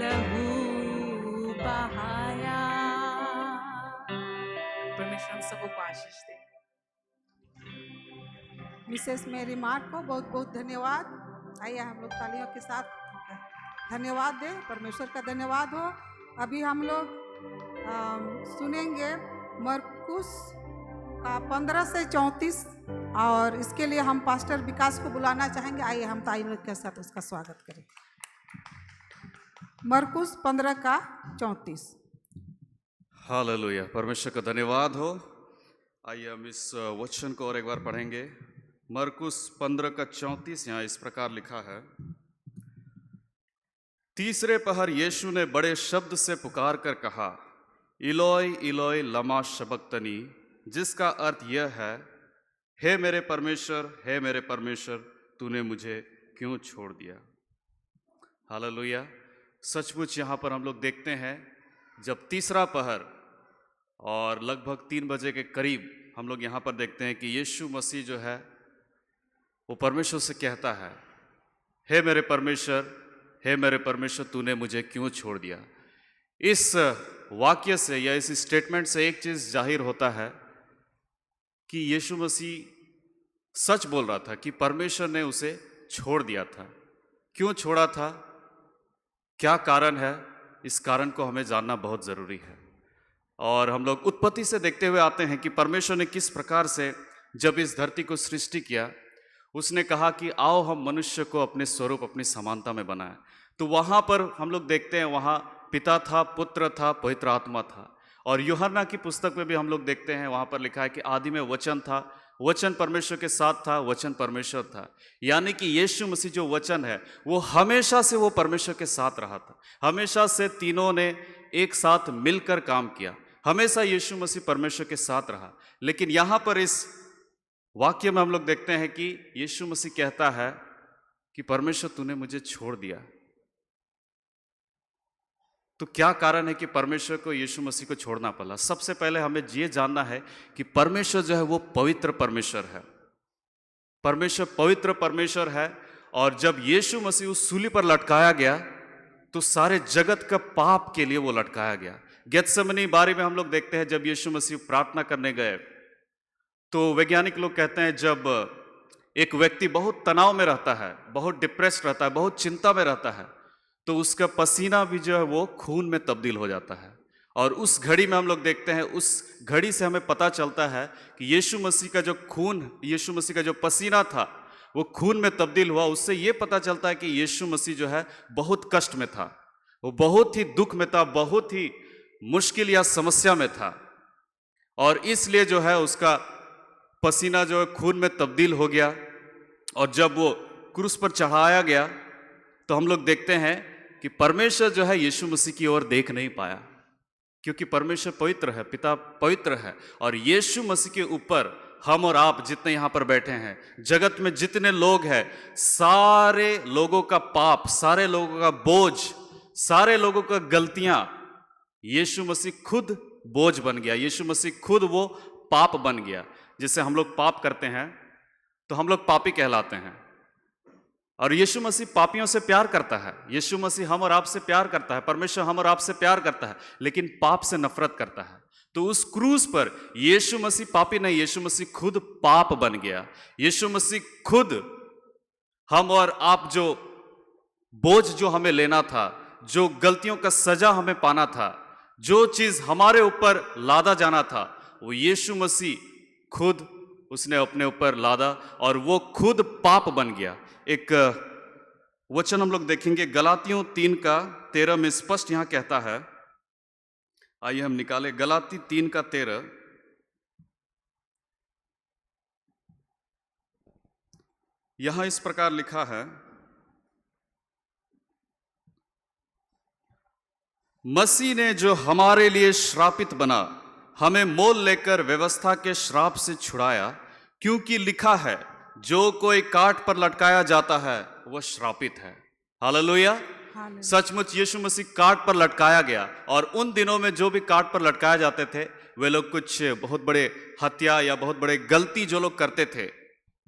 लहू बहाया। परमेश्वर हम सबको आशीष दे। मिसेस मेरी मार्ट को बहुत बहुत धन्यवाद। आइए हम लोग तालियों के साथ धन्यवाद दें, परमेश्वर का धन्यवाद हो। अभी हम लोग सुनेंगे मरकुस का 15 से 34 और इसके लिए हम पास्टर विकास को बुलाना चाहेंगे। आइए हम तालियों के साथ उसका स्वागत करें। मरकुस 15 का 34। हालेलुया, परमेश्वर का धन्यवाद हो। आइए हम इस वचन को और एक बार पढ़ेंगे। मरकुस 15 का 34 यहाँ इस प्रकार लिखा है। तीसरे पहर यीशु ने बड़े शब्द से पुकार कर कहा, इलोई इलोई लमा शबक्तनी, जिसका अर्थ यह है, हे मेरे परमेश्वर, तूने मुझे क्यों छोड़ दिया। हालेलुया। सचमुच यहाँ पर हम लोग देखते हैं जब तीसरा पहर और लगभग 3 बजे के करीब हम लोग यहाँ पर देखते हैं कि यीशु मसीह जो है वो परमेश्वर से कहता है, हे मेरे परमेश्वर, तूने मुझे क्यों छोड़ दिया। इस वाक्य से या इस स्टेटमेंट से एक चीज़ जाहिर होता है कि यीशु मसीह सच बोल रहा था कि परमेश्वर ने उसे छोड़ दिया था। क्यों छोड़ा था, क्या कारण है, इस कारण को हमें जानना बहुत ज़रूरी है। और हम लोग उत्पत्ति से देखते हुए आते हैं कि परमेश्वर ने किस प्रकार से जब इस धरती को सृष्टि किया, उसने कहा कि आओ हम मनुष्य को अपने स्वरूप अपनी समानता में बनाएं। तो वहाँ पर हम लोग देखते हैं, वहाँ पिता था, पुत्र था, पवित्र आत्मा था। और यूहन्ना की पुस्तक में भी हम लोग देखते हैं, वहाँ पर लिखा है कि आदि में वचन था, वचन परमेश्वर के साथ था, वचन परमेश्वर था। यानी कि यीशु मसीह जो वचन है वो हमेशा से वो परमेश्वर के साथ रहा था। हमेशा से तीनों ने एक साथ मिलकर काम किया। हमेशा यीशु मसीह परमेश्वर के साथ रहा। लेकिन यहाँ पर इस वाक्य में हम लोग देखते हैं कि यीशु मसीह कहता है कि परमेश्वर तूने मुझे छोड़ दिया। तो क्या कारण है कि परमेश्वर को यीशु मसीह को छोड़ना पड़ा। सबसे पहले हमें ये जानना है कि परमेश्वर जो है वो पवित्र परमेश्वर है। परमेश्वर पवित्र परमेश्वर है। और जब यीशु मसीह उस सूली पर लटकाया गया तो सारे जगत का पाप के लिए वो लटकाया गया। गेत्सेमनी बारी में हम लोग देखते हैं जब यीशु मसीह प्रार्थना करने गए तो वैज्ञानिक लोग कहते हैं जब एक व्यक्ति बहुत तनाव में रहता है, बहुत डिप्रेस्ड रहता है, बहुत चिंता में रहता है, तो उसका पसीना भी जो है वो खून में तब्दील हो जाता है। और उस घड़ी में हम लोग देखते हैं, उस घड़ी से हमें पता चलता है कि यीशु मसीह का जो खून, यीशु मसीह का जो पसीना था वो खून में तब्दील हुआ। उससे ये पता चलता है कि यीशु मसीह जो है बहुत कष्ट में था, वो बहुत ही दुख में था, बहुत ही मुश्किल या समस्या में था। और इसलिए जो है उसका पसीना जो है खून में तब्दील हो गया। और जब वो क्रूस पर चढ़ाया गया तो हम लोग देखते हैं कि परमेश्वर जो है यीशु मसीह की ओर देख नहीं पाया, क्योंकि परमेश्वर पवित्र है, पिता पवित्र है। और यीशु मसीह के ऊपर हम और आप जितने यहाँ पर बैठे हैं, जगत में जितने लोग हैं, सारे लोगों का पाप, सारे लोगों का बोझ, सारे लोगों का गलतियां यीशु मसीह खुद बोझ बन गया। यीशु मसीह खुद वो पाप बन गया। जिससे हम लोग पाप करते हैं तो हम लोग पापी कहलाते हैं। और यीशु मसीह पापियों से प्यार करता है। यीशु मसीह हम और आप से प्यार करता है, परमेश्वर हम और आप से प्यार करता है, लेकिन पाप से नफरत करता है। तो उस क्रूस पर यीशु मसीह पापी नहीं, यीशु मसीह खुद पाप बन गया। यीशु मसीह खुद हम और आप जो बोझ जो हमें लेना था, जो गलतियों का सजा हमें पाना था, जो चीज हमारे ऊपर लादा जाना था, वो यीशु मसीह खुद उसने अपने ऊपर लादा और वो खुद पाप बन गया। एक वचन हम लोग देखेंगे गलातियों 3 का 13 में स्पष्ट यहां कहता है। आइए हम निकाले गलाती 3 का 13। यहां इस प्रकार लिखा है, मसीह ने जो हमारे लिए श्रापित बना, हमें मोल लेकर व्यवस्था के श्राप से छुड़ाया, क्योंकि लिखा है, जो कोई काट पर लटकाया जाता है वह श्रापित है। हालेलुया। सचमुच यीशु मसीह काट पर लटकाया गया। और उन दिनों में जो भी काट पर लटकाए जाते थे वे लोग कुछ बहुत बड़े हत्या या बहुत बड़े गलती जो लोग करते थे,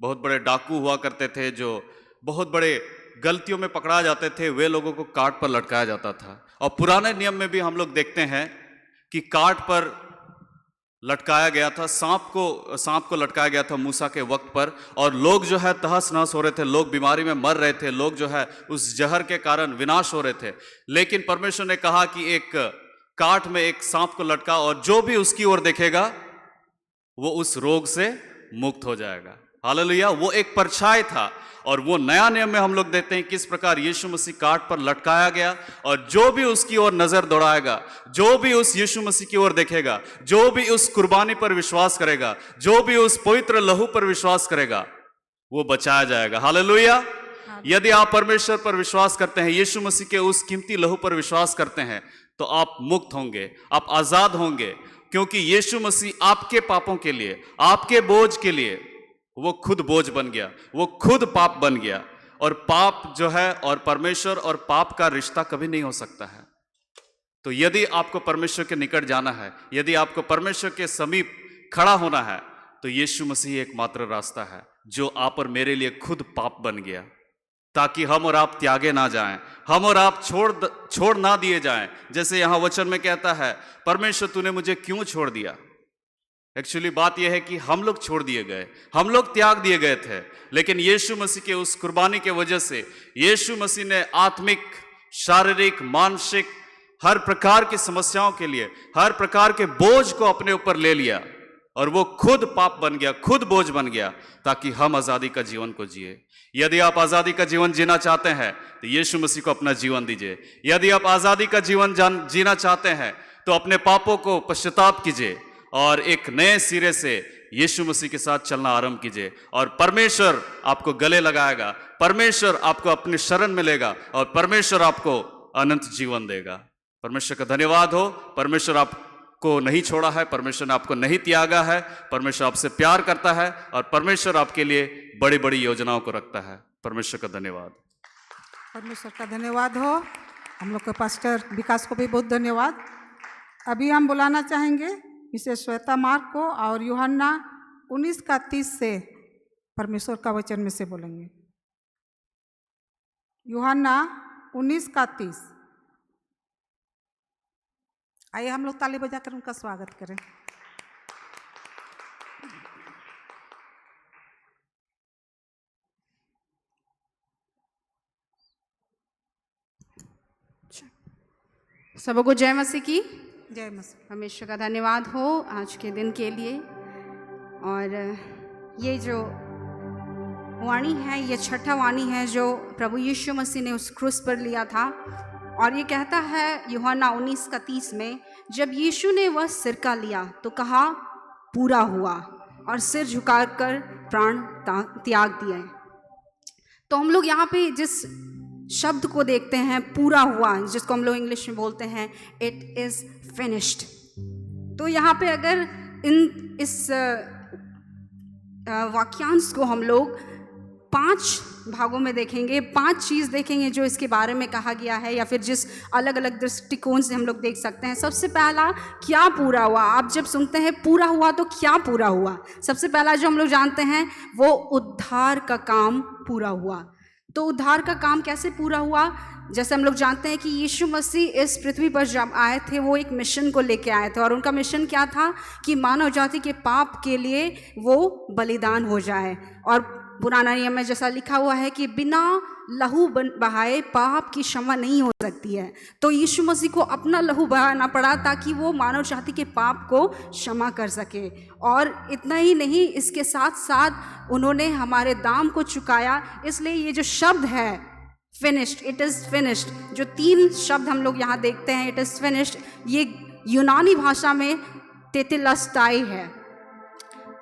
बहुत बड़े डाकू हुआ करते थे जो बहुत बड़े गलतियों में पकड़ा जाते थे, वे लोगों को काट पर लटकाया जाता था। और पुराने नियम में भी हम लोग देखते हैं कि काट पर लटकाया गया था, सांप को लटकाया गया था मूसा के वक्त पर, और लोग जो है तहस नहस हो रहे थे, लोग बीमारी में मर रहे थे, लोग जो है उस जहर के कारण विनाश हो रहे थे। लेकिन परमेश्वर ने कहा कि एक काठ में एक सांप को लटका और जो भी उसकी ओर देखेगा वो उस रोग से मुक्त हो जाएगा। हालेलुया। वो एक परछाई था, और वो नया नियम में हम लोग देखते हैं किस प्रकार यीशु मसीह काठ पर लटकाया गया, और जो भी उसकी ओर नजर दौड़ाएगा, जो भी उस यीशु मसीह की ओर देखेगा, जो भी उस कुर्बानी पर विश्वास करेगा, जो भी उस पवित्र लहू पर विश्वास करेगा, वो बचाया जाएगा। हालेलुया। यदि आप परमेश्वर पर विश्वास करते हैं, यीशु मसीह के उस कीमती लहू पर विश्वास करते हैं, तो आप मुक्त होंगे, आप आजाद होंगे, क्योंकि यीशु मसीह आपके पापों के लिए, आपके बोझ के लिए वो खुद बोझ बन गया, वो खुद पाप बन गया। और पाप जो है और परमेश्वर और पाप का रिश्ता कभी नहीं हो सकता है। तो यदि आपको परमेश्वर के निकट जाना है, यदि आपको परमेश्वर के समीप खड़ा होना है, तो यीशु मसीह एकमात्र रास्ता है, जो आप और मेरे लिए खुद पाप बन गया, ताकि हम और आप त्यागे ना जाएं, हम और आप छोड़ ना दिए जाएं। जैसे यहां वचन में कहता है, परमेश्वर तूने मुझे क्यों छोड़ दिया। एक्चुअली बात यह है कि हम लोग छोड़ दिए गए, हम लोग त्याग दिए गए थे, लेकिन यीशु मसीह के उस कुर्बानी के वजह से यीशु मसीह ने आत्मिक, शारीरिक, मानसिक हर प्रकार की समस्याओं के लिए, हर प्रकार के बोझ को अपने ऊपर ले लिया, और वो खुद पाप बन गया, खुद बोझ बन गया, ताकि हम आजादी का जीवन को जिए। यदि आप आजादी का जीवन जीना चाहते हैं, तो यीशु मसीह को अपना जीवन दीजिए। यदि आप आजादी का जीवन जीना चाहते हैं, तो अपने पापों को पश्चाताप कीजिए और एक नए सिरे से यीशु मसीह के साथ चलना आरंभ कीजिए, और परमेश्वर आपको गले लगाएगा, परमेश्वर आपको अपने शरण में लेगा, और परमेश्वर आपको अनंत जीवन देगा। परमेश्वर का धन्यवाद हो। परमेश्वर आपको नहीं छोड़ा है, परमेश्वर ने आपको नहीं त्यागा है, परमेश्वर आपसे प्यार करता है, और परमेश्वर आपके लिए बड़ी बड़ी योजनाओं को रखता है। परमेश्वर का धन्यवाद। परमेश्वर का धन्यवाद हो। हम लोग के पास्टर विकास को भी बहुत धन्यवाद। अभी हम बुलाना चाहेंगे मिसेस श्वेता मार्क को, और यूहन्ना 19:30 से परमेश्वर का वचन में से बोलेंगे। यूहन्ना 19:30। आइए हम लोग ताली बजाकर उनका स्वागत करें। सबको जय मसीह की। जय मसीह। परमेश्वर का धन्यवाद हो आज के दिन के लिए। और ये जो वाणी है, ये छठा वाणी है जो प्रभु यीशु मसीह ने उस क्रूस पर लिया था। और ये कहता है यूहन्ना 19:30 में, जब यीशु ने वह सिरका लिया तो कहा पूरा हुआ, और सिर झुकाकर प्राण त्याग दिए। तो हम लोग यहाँ पे जिस शब्द को देखते हैं पूरा हुआ, जिसको हम लोग इंग्लिश में बोलते हैं इट इज़ फिनिश्ड। तो यहाँ पे अगर इस वाक्यांश को हम लोग 5 भागों में देखेंगे, 5 चीज़ देखेंगे जो इसके बारे में कहा गया है, या फिर जिस अलग अलग दृष्टिकोण से हम लोग देख सकते हैं। सबसे पहला, क्या पूरा हुआ। आप जब सुनते हैं पूरा हुआ तो क्या पूरा हुआ, सबसे पहला जो हम लोग जानते हैं वो उद्धार का काम पूरा हुआ। तो उद्धार का काम कैसे पूरा हुआ। जैसे हम लोग जानते हैं कि यीशु मसीह इस पृथ्वी पर जब आए थे, वो एक मिशन को लेके आए थे, और उनका मिशन क्या था कि मानव जाति के पाप के लिए वो बलिदान हो जाए। और पुराना नियम में जैसा लिखा हुआ है कि बिना लहू बहाए पाप की क्षमा नहीं हो सकती है। तो यीशु मसीह को अपना लहू बहाना पड़ा ताकि वो मानव जाति के पाप को क्षमा कर सके। और इतना ही नहीं, इसके साथ साथ उन्होंने हमारे दाम को चुकाया। इसलिए ये जो शब्द है फिनिश्ड, इट इज़ फिनिश्ड, जो 3 शब्द हम लोग यहाँ देखते हैं, इट इज़ फिनिश्ड, ये यूनानी भाषा में तेतेलस्टाई है,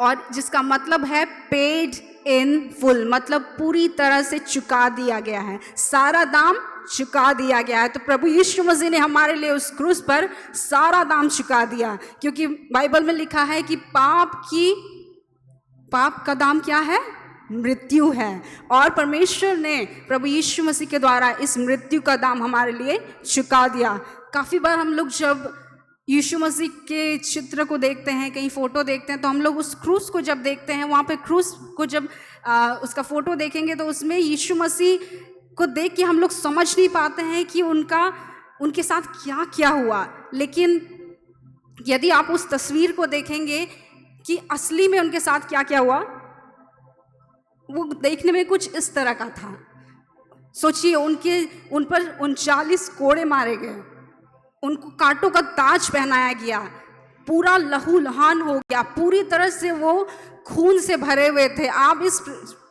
और जिसका मतलब है पेड इन फुल, मतलब पूरी तरह से चुका दिया गया है, सारा दाम चुका दिया गया है। तो प्रभु यीशु मसीह ने हमारे लिए उस क्रूस पर सारा दाम चुका दिया, क्योंकि बाइबल में लिखा है कि पाप का दाम क्या है, मृत्यु है। और परमेश्वर ने प्रभु यीशु मसीह के द्वारा इस मृत्यु का दाम हमारे लिए चुका दिया। काफ़ी बार हम लोग जब यीशु मसीह के चित्र को देखते हैं, कहीं फ़ोटो देखते हैं, तो हम लोग उस क्रूस को जब देखते हैं, वहाँ पे क्रूस को जब उसका फ़ोटो देखेंगे तो उसमें यीशु मसीह को देख के हम लोग समझ नहीं पाते हैं कि उनके साथ क्या क्या हुआ। लेकिन यदि आप उस तस्वीर को देखेंगे कि असली में उनके साथ क्या क्या हुआ, वो देखने में कुछ इस तरह का था। सोचिए, उन पर 39 कोड़े मारे गए, उनको कांटों का ताज पहनाया गया, पूरा लहूलुहान हो गया, पूरी तरह से वो खून से भरे हुए थे। आप इस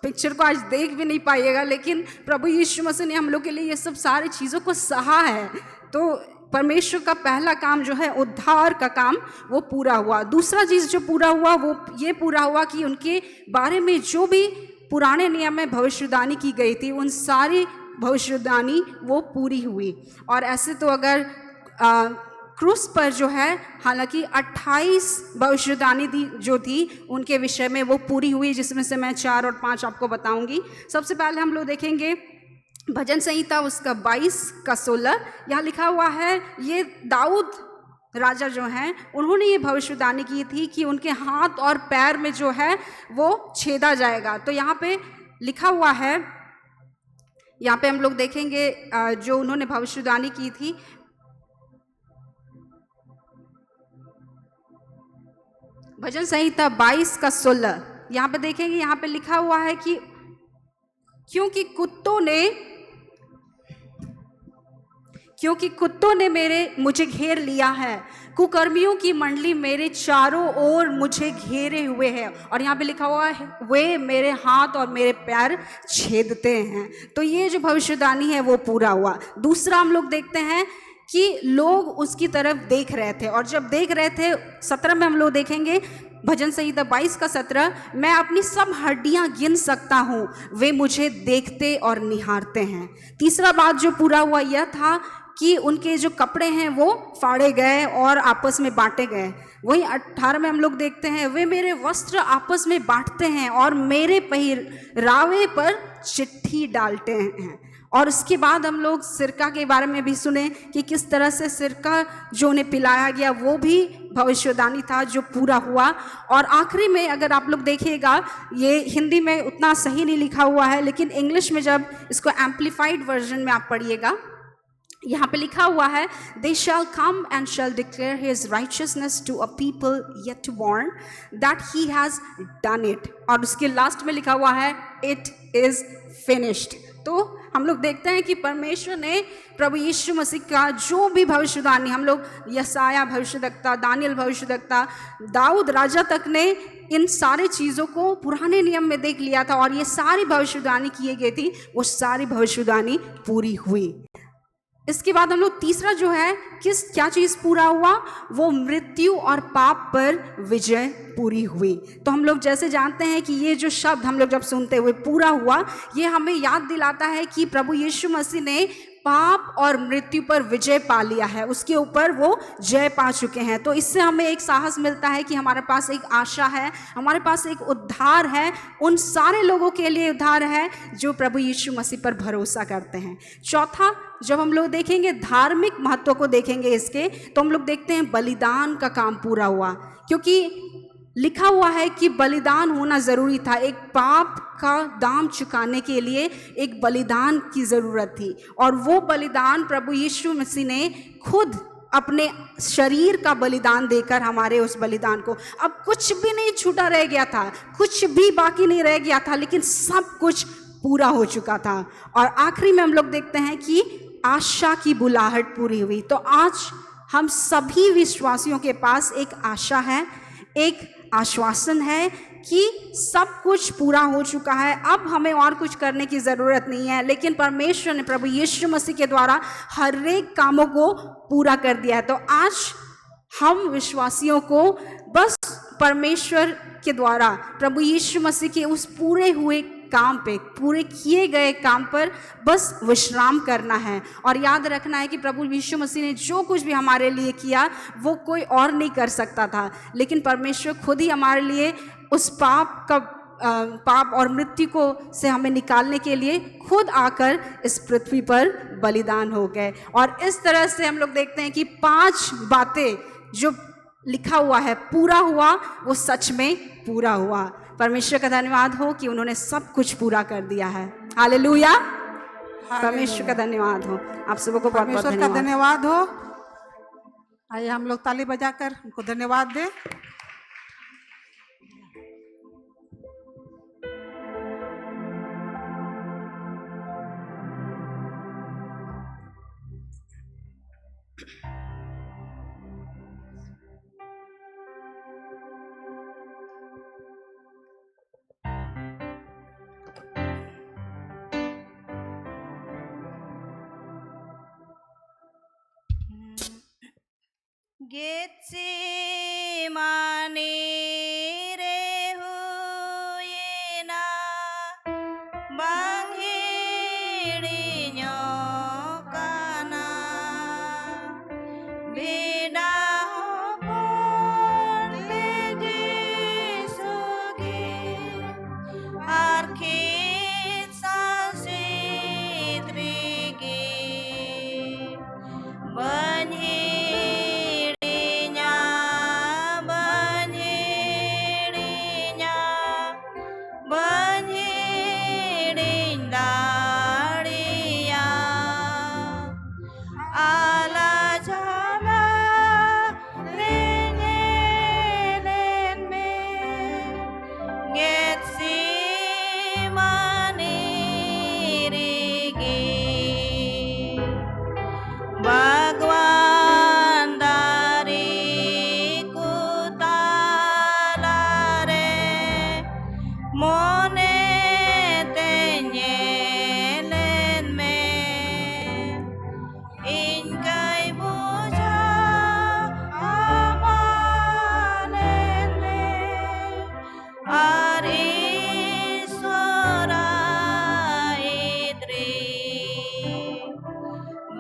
पिक्चर को आज देख भी नहीं पाइएगा, लेकिन प्रभु यीशु मसीह ने हम लोग के लिए ये सब सारी चीज़ों को सहा है। तो परमेश्वर का पहला काम जो है उद्धार का काम, वो पूरा हुआ। दूसरा चीज़ जो पूरा हुआ वो ये पूरा हुआ कि उनके बारे में जो भी पुराने नियम में भविष्यवाणी की गई थी, उन सारी भविष्यवाणी वो पूरी हुई। और ऐसे तो अगर क्रूस पर जो है, हालांकि 28 भविष्यवाणी जो थी उनके विषय में वो पूरी हुई, जिसमें से मैं 4 और 5 आपको बताऊंगी। सबसे पहले हम लोग देखेंगे भजन संहिता उसका 22 का 16। यहाँ लिखा हुआ है, ये दाऊद राजा जो हैं उन्होंने ये भविष्यवाणी की थी कि उनके हाथ और पैर में जो है वो छेदा जाएगा। तो यहाँ पे लिखा हुआ है, यहाँ पे हम लोग देखेंगे जो उन्होंने भविष्यवाणी की थी। भजन संहिता 22 का 16 यहाँ पे देखेंगे, यहाँ पे लिखा हुआ है कि क्योंकि कुत्तों ने मुझे घेर लिया है, कुकर्मियों की मंडली मेरे चारों ओर मुझे घेरे हुए है। और यहाँ पे लिखा हुआ है, वे मेरे हाथ और मेरे पैर छेदते हैं। तो ये जो भविष्यवाणी है वो पूरा हुआ। दूसरा हम लोग देखते हैं कि लोग उसकी तरफ देख रहे थे, और जब देख रहे थे 17 में हम लोग देखेंगे भजन संहिता 22 का 17, मैं अपनी सब हड्डियां गिन सकता हूँ, वे मुझे देखते और निहारते हैं। तीसरा बात जो पूरा हुआ यह था कि उनके जो कपड़े हैं वो फाड़े गए और आपस में बांटे गए। वहीं 18 में हम लोग देखते हैं, वे मेरे वस्त्र आपस में बांटते हैं और मेरे पहरावे पर चिट्ठी डालते हैं। और उसके बाद हम लोग सिरका के बारे में भी सुने कि किस तरह से सिरका जो उन्हें पिलाया गया वो भी भविष्यवाणी था जो पूरा हुआ। और आखिरी में अगर आप लोग देखिएगा, ये हिंदी में उतना सही नहीं लिखा हुआ है, लेकिन इंग्लिश में जब इसको एम्प्लीफाइड वर्जन में आप पढ़िएगा, यहाँ पे लिखा हुआ है, they shall come and shall declare his righteousness to a people yet born, that he has done it। और उसके लास्ट में लिखा हुआ है, it is finished। तो हम लोग देखते हैं कि परमेश्वर ने प्रभु यीशु मसीह का जो भी भविष्यवाणी, हम लोग यसाया भविष्यवक्ता, दानियल भविष्यवक्ता, दाऊद राजा तक ने इन सारे चीज़ों को पुराने नियम में देख लिया था, और ये सारी भविष्यवाणी की गई थी, वो सारी भविष्यवाणी पूरी हुई। इसके बाद हम लोग तीसरा जो है क्या चीज़ पूरा हुआ, वो मृत्यु और पाप पर विजय पूरी हुई। तो हम लोग जैसे जानते हैं कि ये जो शब्द हम लोग जब सुनते हुए पूरा हुआ, ये हमें याद दिलाता है कि प्रभु यीशु मसीह ने पाप और मृत्यु पर विजय पा लिया है, उसके ऊपर वो जय पा चुके हैं। तो इससे हमें एक साहस मिलता है कि हमारे पास एक आशा है, हमारे पास एक उद्धार है, उन सारे लोगों के लिए उद्धार है जो प्रभु यीशु मसीह पर भरोसा करते हैं। चौथा, जब हम लोग देखेंगे धार्मिक महत्व को देखेंगे इसके, तो हम लोग देखते हैं बलिदान का काम पूरा हुआ, क्योंकि लिखा हुआ है कि बलिदान होना ज़रूरी था। एक पाप का दाम चुकाने के लिए एक बलिदान की ज़रूरत थी, और वो बलिदान प्रभु यीशु मसीह ने खुद अपने शरीर का बलिदान देकर हमारे उस बलिदान को, अब कुछ भी नहीं छूटा रह गया था, कुछ भी बाकी नहीं रह गया था, लेकिन सब कुछ पूरा हो चुका था। और आखिरी में हम लोग देखते हैं कि आशा की बुलाहट पूरी हुई। तो आज हम सभी विश्वासियों के पास एक आशा है, एक आश्वासन है कि सब कुछ पूरा हो चुका है, अब हमें और कुछ करने की ज़रूरत नहीं है, लेकिन परमेश्वर ने प्रभु यीशु मसीह के द्वारा हर एक कामों को पूरा कर दिया है। तो आज हम विश्वासियों को बस परमेश्वर के द्वारा प्रभु यीशु मसीह के उस पूरे हुए काम पे, पूरे किए गए काम पर बस विश्राम करना है, और याद रखना है कि प्रभु यीशु मसीह ने जो कुछ भी हमारे लिए किया वो कोई और नहीं कर सकता था, लेकिन परमेश्वर खुद ही हमारे लिए उस पाप और मृत्यु को से हमें निकालने के लिए खुद आकर इस पृथ्वी पर बलिदान हो गए। और इस तरह से हम लोग देखते हैं कि 5 बातें जो लिखा हुआ है पूरा हुआ, वो सच में पूरा हुआ। परमेश्वर का धन्यवाद हो कि उन्होंने सब कुछ पूरा कर दिया है। हालेलुया, परमेश्वर का धन्यवाद हो। आप सबको बहुत बहुत परमेश्वर का धन्यवाद हो। आइए हम लोग ताली बजाकर उनको धन्यवाद दें। Getsemani rehuyena banghirinya kana beda porte Jesuge arkit sansidrige banhirinya banhirinya banhirindaria ala jala renelen me Getsemani rige Bhagwan dari kutalare mone tenyelen me inkai buja amanen me arisora idri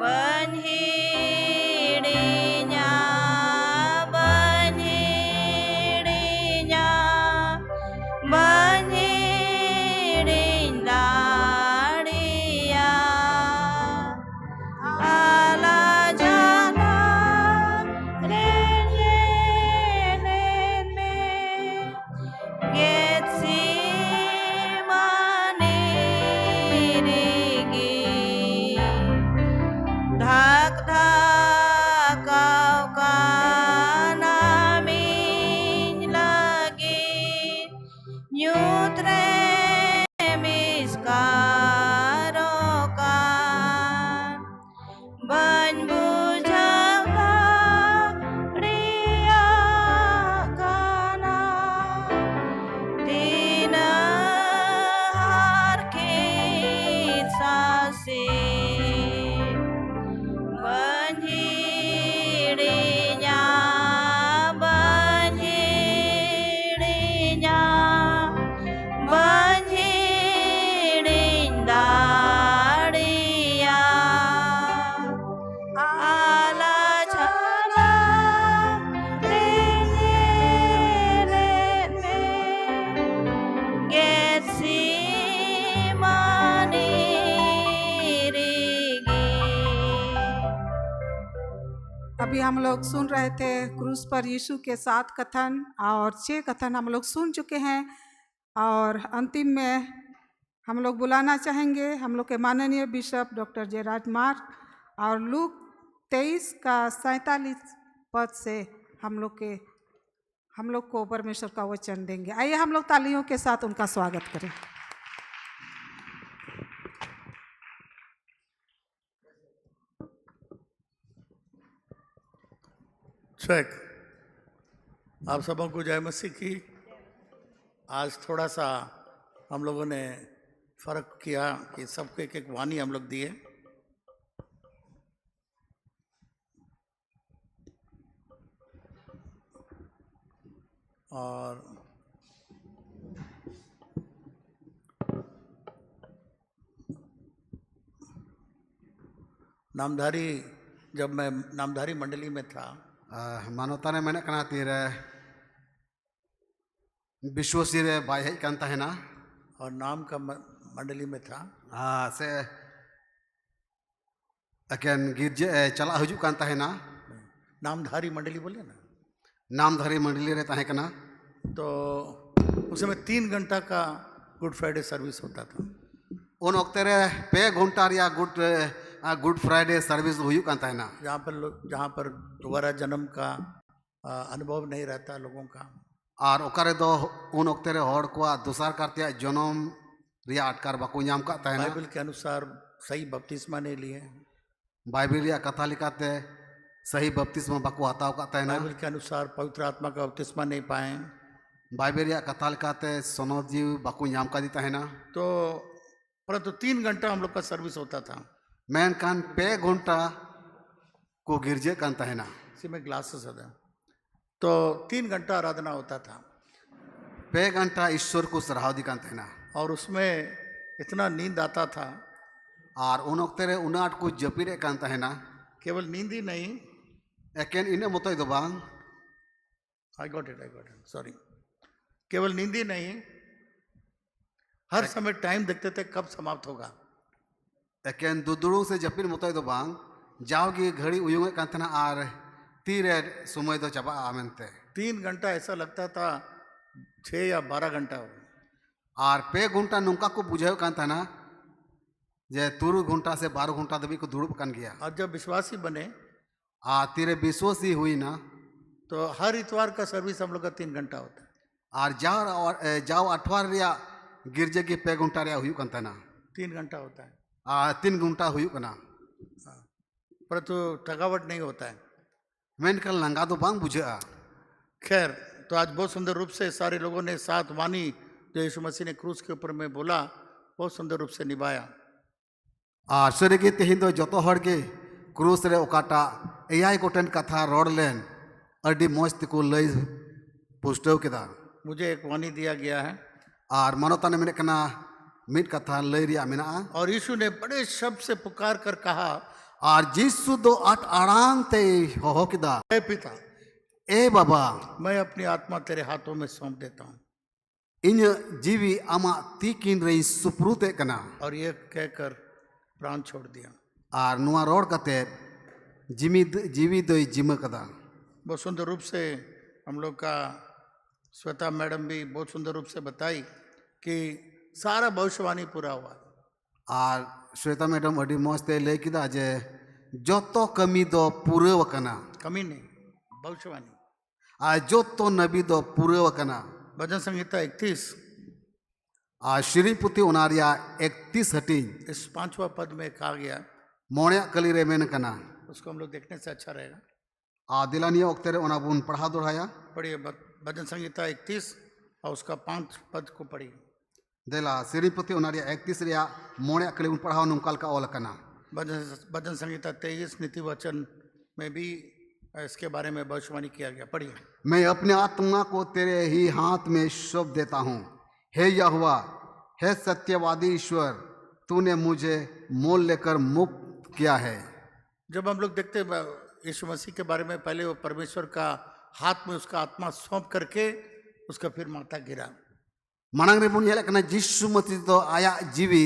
banhirinya banhirinya banhirindaria ala jala renyelen me Getsemani rige Dhak dhakau kanamin lagi nyutre miskarokan ban bujangla ria kana tina harkit sase banhirinya banhirinya banhirindaria ala jala renyelen me Getsemani rige अभी हम लोग सुन रहे थे क्रूस पर यीशु के 7 कथन और 6 कथन हम लोग सुन चुके हैं। और अंतिम में हम लोग बुलाना चाहेंगे हम लोग के माननीय बिशप डॉक्टर जयराज मार्क और लूक 23 का 47 पद से हम लोग को परमेश्वर का वचन देंगे। आइए हम लोग तालियों के साथ उनका स्वागत करें। चेक। आप सबों को जय मसीह की। आज थोड़ा सा हम लोगों ने फर्क किया कि सबको एक एक वाणी हम लोग दिए। और नामधारी जब मैं नामधारी मंडली में था मानवता ने मैंने कना तीर विश्वसी रे बाय है कंता है ना और नाम का मंडली में था से अकेन गिरजे चला हजू कंता है ना नामधारी मंडली बोले ना नामधारी मंडली रहता है कना। तो उसमें 3 घंटा का गुड फ्राइडे सर्विस होता था। उन वक्त रे 2 घंटा या गुड गुड फ्राइडे सर्विस हुई कान तहना जहाँ पर दोबारा जन्म का अनुभव नहीं रहता लोगों का। और ओकारे दो उन ओक्ते रे हड़ को दोसर करते जन्म रिया अटकार बाको नाम का तहना बाइबल के अनुसार सही बपतिस्मा नहीं लिए, बाइबल रिया कथा लिखाते सही बपतिस्मा बाको हताव का तहना बाइबल के अनुसार पवित्र आत्मा का बपतिस्मा नहीं पाए, बाइबल रिया कथा लिखाते सनद जीव बाको नाम का दी तहना। तो परंतु 3 घंटा हम लोग का सर्विस होता था। मैन कान 2 घंटा को गिरजे कान तहना इसी में ग्लासेस होता, तो 3 घंटा आराधना होता था। 2 घंटा ईश्वर को सराहव दी कान तहना और उसमें इतना नींद आता था, और उन ओक्ते रे उनाट को जपीरे कान तहना केवल नींद ही नहीं, एकेन इने मतोय दो बांग आई गॉट इट सॉरी, केवल नींद ही नहीं, हर समय टाइम देखते थे कब समाप्त होगा। एकेन दुदुड़ू से जपीर मतोय दो बांग जाओगी घड़ी उयुंगे कान तहना और तीरे समय दो चबा आमेनते 3 घंटा ऐसा लगता था 6 या 12 घंटा हो। और 2 घंटा नुका को बुझाव कान तहना जे 3 घंटा से 12 घंटा दबी को दुड़ुब कान गया। और जब विश्वासी बने आ तीरे विश्वासी हुई ना तो हर इतवार का सर्विस हम लोग का 3 घंटा होता है। और जाओ अठवार रिया गिरजे की 2 घंटा रिया हुई कान तहना 3 घंटा होता है, 3 घंटा हुई कना परंतु थकावट नहीं होता है। मेनकल लंगा तो बांग बुझा। खैर, तो आज बहुत सुंदर रूप से सारे लोगों ने 7 वाणी जो यीशु मसीह ने क्रूस के ऊपर में बोला बहुत सुंदर रूप से निभाया। और सरे के तेहिं दो जतो हड़ के क्रूस रे ओकाटा एयाई गोटेन कथा रोड लेन अडी मस्त को लई पुष्टव केदा। मुझे एक वाणी दिया गया है और मनोता ने मेने कना मिट कथा लई रिया मेना। और यीशु ने बड़े शब्द से पुकार कर कहा, और जिसु दो 8 आड़ांग ते हो केदा, हे पिता, ए बाबा, मैं अपनी आत्मा तेरे हाथों में सौंप देता हूँ। इन जीवी आमा तीकिन रही सुप्रुते कना। और ये कहकर प्राण छोड़ दिया। और नुआ रोड कते जीवी दो जिम कदा। बहुत सुंदर रूप से हम लोग का श्वेता मैडम भी बहुत सुंदर रूप से बताई कि सारा भविष्यवाणी पूरा हुआ। और श्वेता मैडम अडी मस्ते ले किदा जे जोतो कमी दो पूरे वकना, कमी नहीं, भविष्यवाणी। आ जोतो नबी दो पूरे वकना। भजन संहिता 31 आ श्रीपुति उनारिया 31 हटी इस 5वां पद में कहा गया, मोड़िया कली रे मेन कना। उसको हम लोग देखने से अच्छा रहेगा। आ दिलानिया ओक्ते रे ओना बुन पढ़ा दोड़ाया। पढ़िए भजन संहिता 31 और उसका 5 पद को पढ़िए। देला श्रीपुति उनारिया 31 रिया मोड़िया कली उन पढ़ाओ नुमकाल का ओल कना। भजन संहिता 23 नीति वचन में भी इसके बारे में भविष्यवाणी किया गया। पढ़िए। मैं अपने आत्मा को तेरे ही हाथ में सौंप देता हूँ, हे यहोवा, हे सत्यवादी ईश्वर, तूने मुझे मोल लेकर मुक्त किया है। जब हम लोग देखते यीशु मसीह के बारे में, पहले वो परमेश्वर का हाथ में उसका आत्मा सौंप करके उसका फिर माथा गिरा। मांग रे बुन कना जिसु मसीह तो आया जीवी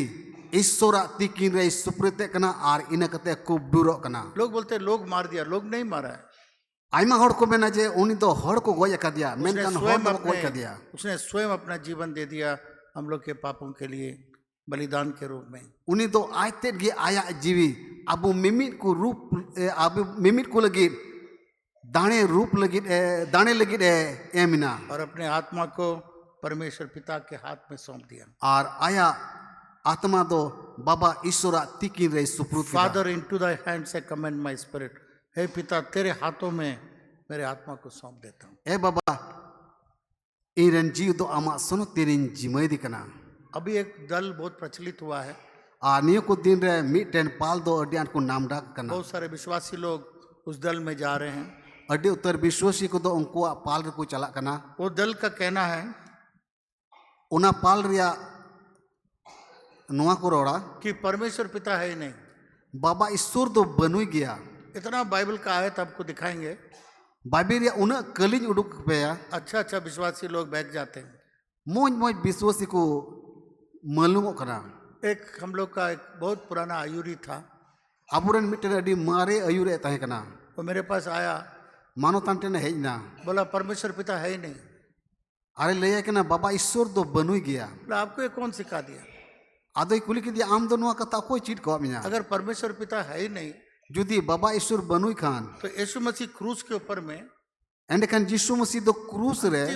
ईश्वरा तिकिन रे सुप्रीते कना और इन कते खूब दूरो कना। लोग बोलते लोग मार दिया, लोग नहीं मारा है। आइमा हड़ को मेना जे उनी तो हड़ को गोय कर दिया, मेनकन हड़ को गोय कर दिया। उसने स्वयं अपना जीवन दे दिया हम लोग के पापों के लिए बलिदान के रूप में। उनी तो आयते गे आया जीवी अबु मिमिट को रूप अबु मिमिट को लगी दाने रूप लगी दाने लगी एमिना। और अपने आत्मा को परमेश्वर पिता के हाथ में सौंप दिया। और आया आत्मा दो बाबा ईश्वरा तिकिन रे सुप्रुत। Father into the hands I commend my spirit, हे पिता तेरे हाथों में मेरे आत्मा को सौंप देता हूँ। ए बाबा इरन जीव दो आमा सुनो तेरिन जिमय दिकना। अभी एक दल बहुत प्रचलित हुआ है। आ नियो को दिन रे मिटेन पाल दो अडियान को नाम डाक करना। बहुत सारे विश्वासी लोग उस दल में जा रहे हैं। अड्डी उत्तर विश्वासी को दो उनको पाल रे को चला करना। वो दल का कहना है उना पाल रिया नुआ को रोड़ा कि परमेश्वर पिता है ही नहीं, बाबा ईश्वर तो बनुई गया। इतना बाइबल का आयत आपको दिखाएंगे। बाइबल या उना कलिंग उडुक पेया। अच्छा विश्वासी लोग बैठ जाते हैं। मोज मोज विश्वासी को मालूम करना। एक हम लोग का एक बहुत पुराना आयुरी था। अबुरन मिटन अडी मारे आयुरे तहे कना। वो मेरे पास आया, मानो तांटे ने है ना, बोला परमेश्वर पिता है ही नहीं। अरे ले के ना बाबा ईश्वर तो बनुई गया। बोला आपको ये कौन सिखा दिया? आदो कुली के दिया आम दो नुआ कथा कोई चीट को मिया अगर परमेश्वर पिता है ही नहीं जुदी बाबा ईश्वर बनुई खान तो यीशु मसीह क्रूस के ऊपर में एंड खान यीशु मसीह दो क्रूस रे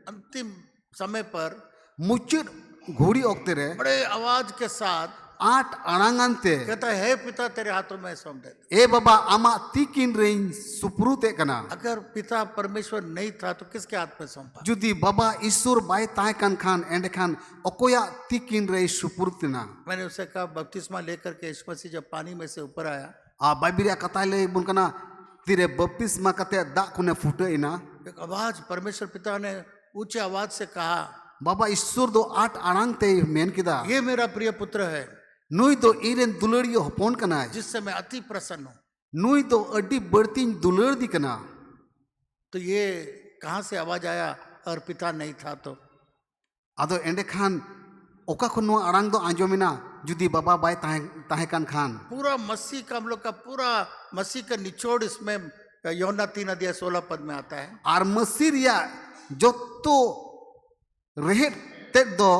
अंतिम समय पर मुचुद घोड़ी ओक्ते रे बड़े आवाज के साथ 8 अड़ांगनते कहता है "हे पिता तेरे हाथों में सौंप देता ए बाबा आमा तीकिन रें सुप्रुते कना अगर पिता परमेश्वर नहीं था तो किसके हाथ में सौंपा जुदी बाबा ईश्वर बाय ताय कान खान एंड खान ओकोया तीकिन रे सुपुरतना मैंने उसे कहा बपतिस्मा लेकर के यीशु मसीह जब पानी में से ऊपर आया आ बाइबिलिया कथा ले बुन कना तिरे बपतिस्मा कते दा कोने फुटे इना एक आवाज परमेश्वर पिता ने ऊंचे आवाज से कहा बाबा ईश्वर दो 8 अड़ांग ते मेन किदा ये मेरा प्रिय पुत्र है नुई दो इरेन दुलड़ियो हपोन कना जिससे मैं अति प्रसन्न हूँ नुई दो अड्डी बढ़ती दुलड़ दी कना तो ये कहाँ से आवाज आया और पिता नहीं था तो आदो एंडे खान ओका खन नुआ अड़ांग दो आंजोमिना जुदी बाबा बाय ताहे ताहे कान खान पूरा मसीह का हम लोग का पूरा मसीह का निचोड़ इसमें यूहन्ना 3:16 पद में आता है आर मसीरिया जो तो रहे ते दो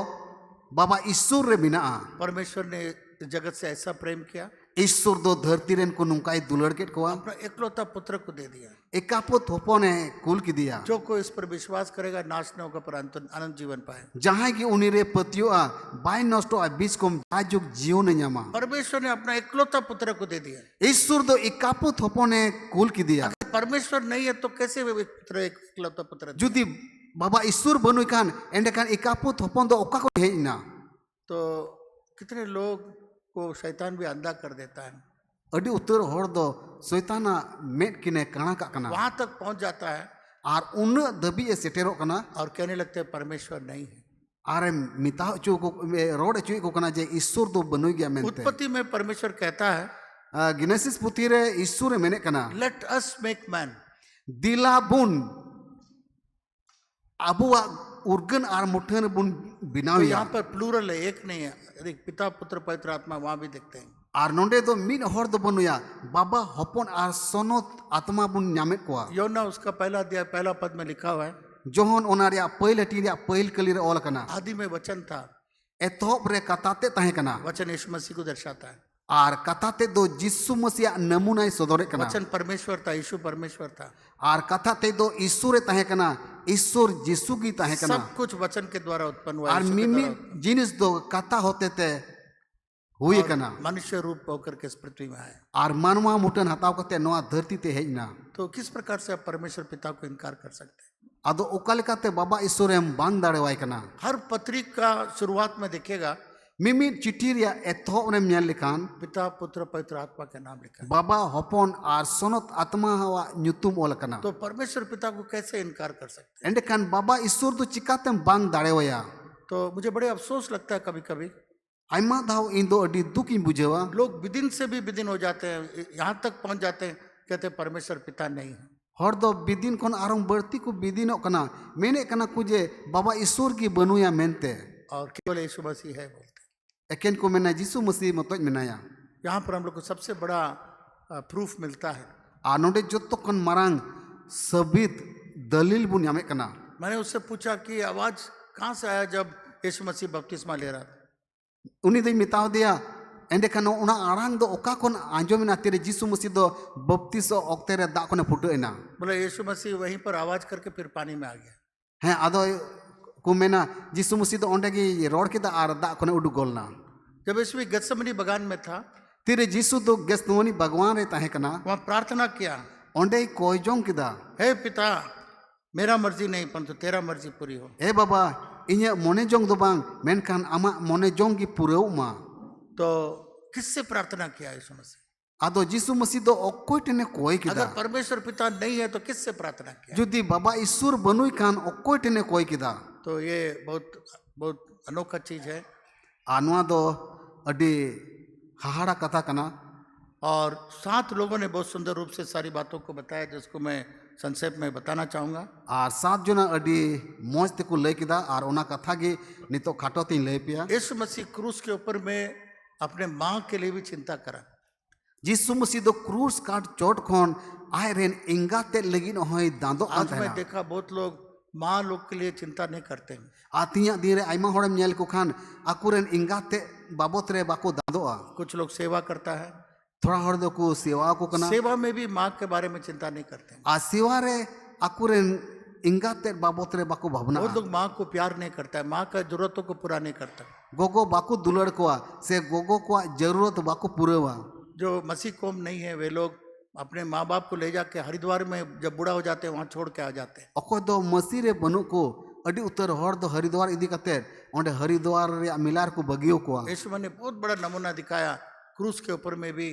बाबा ईश्वर रे बिना परमेश्वर ने जगत से ऐसा प्रेम किया ईश्वर दो धरती रेन को नुकाई दुलड़ के कोआ अपना एकलौता पुत्र को दे दिया एकापो थोपोने कुल की दिया जो कोई इस पर विश्वास करेगा नाश न होगा पर अनंत जीवन पाए जहां की उनी रे पतियो आ बाय नष्टो आ बीच को आजुक जीवन न्यामा परमेश्वर ने अपना एकलौता पुत्र को दे दिया ईश्वर दो एकापो थोपोने कुल की दिया अगर परमेश्वर नहीं है तो कैसे वे पुत्र एकलौता पुत्र दिया? जुदी बाबा ईश्वर बनुई खान एंडे खान एकापो थोपोन दो ओका को हेइना तो कितने लोग को शैतान भी अंधा कर देता है अडी उत्तर होड़ दो शैताना मेट किने काना का कना वहां तक पहुंच जाता है आर उन दबी ए सेटेरो कना और कहने लगते हैं परमेश्वर नहीं है आरे मिता चो को रोड चो को कना जे ईश्वर दो बनुई गया मेनते उत्पत्ति में परमेश्वर कहता है गिनेसिस पुथी रे ईश्वर मेने कना लेट अस मेक मैन दिला बुन अबुआ उर्गन आर मुठन बुन बिनाव तो यहाँ पर प्लूरल है एक नहीं है एक पिता पुत्र पवित्र आत्मा वहां भी देखते हैं आर नोंडे दो मिन हर दो बनुया बाबा हपन आर सोनत आत्मा बुन न्यामेत कोआ यूहन्ना उसका पहला अध्याय पहला पद में लिखा हुआ है जोहन ओनारिया पहिल टीरिया पहिल कलीरे ओल कना आदि में वचन था एतोप रे कताते ताहे कना वचन यीशु मसीह को दर्शाता है आर कथाते दो जिसु मसीह नमूना सदरे कना वचन परमेश्वर था यीशु परमेश्वर था आर कथाते दो ईश्वर ताहे कना ईश्वर जिसु की ताहे कना सब कुछ वचन के द्वारा उत्पन्न हुआ आर यीशु के मिमी द्वारा जिनिस दो कथा होते ते हुई कना मनुष्य रूप होकर के इस पृथ्वी में आए आर मानवा मुटन हताव कते नोआ धरती ते हेजना तो किस प्रकार से आप परमेश्वर पिता को इनकार कर सकते हैं आदो ओकालिकाते बाबा ईश्वर हम बांग दाड़ेवाय कना हर पत्री का शुरुआत में देखिएगा मिमी चिठिरिया एथो ने न्याल लिखान पिता पुत्र पवित्र आत्मा के नाम लिखा है बाबा हपन आर सोनत आत्मा हवा न्युतुम ओल कना तो परमेश्वर पिता को कैसे इनकार कर सकते एंडे खान बाबा ईश्वर दो चिकाते बांग दाड़ेवाया तो मुझे बड़े अफसोस लगता है कभी कभी आयमा धाव इन दो अडी दुखी बुझेवा लोग विदिन से भी विदिन हो जाते हैं यहाँ तक पहुंच जाते हैं कहते हैं परमेश्वर पिता नहीं है हर दो बिदिन कोन आरम बढ़ती को बिदिन कना मेने कना कुजे बाबा ईश्वर की बनुया मेनते और केवल यीशु मसीह है बोलते एकेन को मेना जिसु मसीह मतोज मेनाया यहाँ पर हम लोग को सबसे बड़ा प्रूफ मिलता है आ नोडे जोतो कन मारांग सबित दलील बुन यामे कना मैंने उससे पूछा कि आवाज कहाँ से आया जब यीशु मसीह बपतिस्मा ले रहा था उनी दई मिताव दिया एंडे खान उना आरांग दो ओका कोन आंजोमिना तेरे जिसु मसीह दो बपतिस्मा ओक्ते रे दा कोने फुटोइना बोले यीशु मसीह वहीं पर आवाज करके फिर पानी में आ गया हैं आदो को मेना जिसु मसीह दो ओंडे की रोड के दा आर दा कोने उडु गोलना जब यीशु गत्समनी बगान में था तेरे जिसु दो गेस्तमनी भगवान रे ताहे कना वहाँ प्रार्थना किया ओंडे कोई जोंग किदा हे पिता मेरा मर्जी नहीं परंतु तेरा मर्जी पूरी हो ए बाबा इन्या मोने जोंग दो बांग मेनखान आमा मोने जोंग की पुरेउ मा तो किससे प्रार्थना किया यीशु मसीह आदो जिसु मसीह दो ओकोय टेने कोई किदा अगर परमेश्वर पिता नहीं है तो किससे प्रार्थना किया जुदी बाबा ईश्वर बनुई खान ओकोय टेने कोई किदा तो ये बहुत बहुत अनोखा चीज है आनुआ दो अडी हाहाड़ा कथा कना और 7 लोगों ने बहुत सुंदर रूप से सारी बातों को बताया जिसको मैं संक्षेप में बताना चाहूँगा आर 7 जना अडी मौज ते को लय किदा आर ओना कथा गे नितो खाटो तीन लय पिया यीशु मसीह क्रूस के ऊपर में अपने माँ के लिए भी चिंता करा जिसु मसीह दो क्रूस काट चोट खोन आय रेन इंगा ते लगिन होय दांदो आज मैं देखा बहुत लोग माँ लोग के लिए चिंता नहीं करते हैं। आतिया दिन रे आइमा होड़म नेल को खान आकुरेन इंगाते बाबत रे बाको दादोआ कुछ लोग सेवा करता है, थोड़ा हर दो को सेवा को कना सेवा में भी माँ के बारे में चिंता नहीं करते हैं। आ सेवा रे आकुरेन इंगाते बाबत रे बाको भावना बहुत लोग माँ को प्यार नहीं करता है, माँ का जरूरतों को पूरा नहीं करता। गोगो बाको दुलड़ कोआ से गोगो को जरूरत बाको पूरेवा जो मसीह कौम नहीं है वे लोग अपने माँ बाप को ले जाके हरिद्वार में जब बूढ़ा हो जाते हैं वहाँ छोड़ के आ जाते हैं। अको दो मसीह रे बनु को अडी उत्तर हर दो हरिद्वार इदी कते ओंडे हरिद्वार रे मिलार को बगियो कोआ। यीशु ने बहुत बड़ा नमूना दिखाया, क्रूस के ऊपर में भी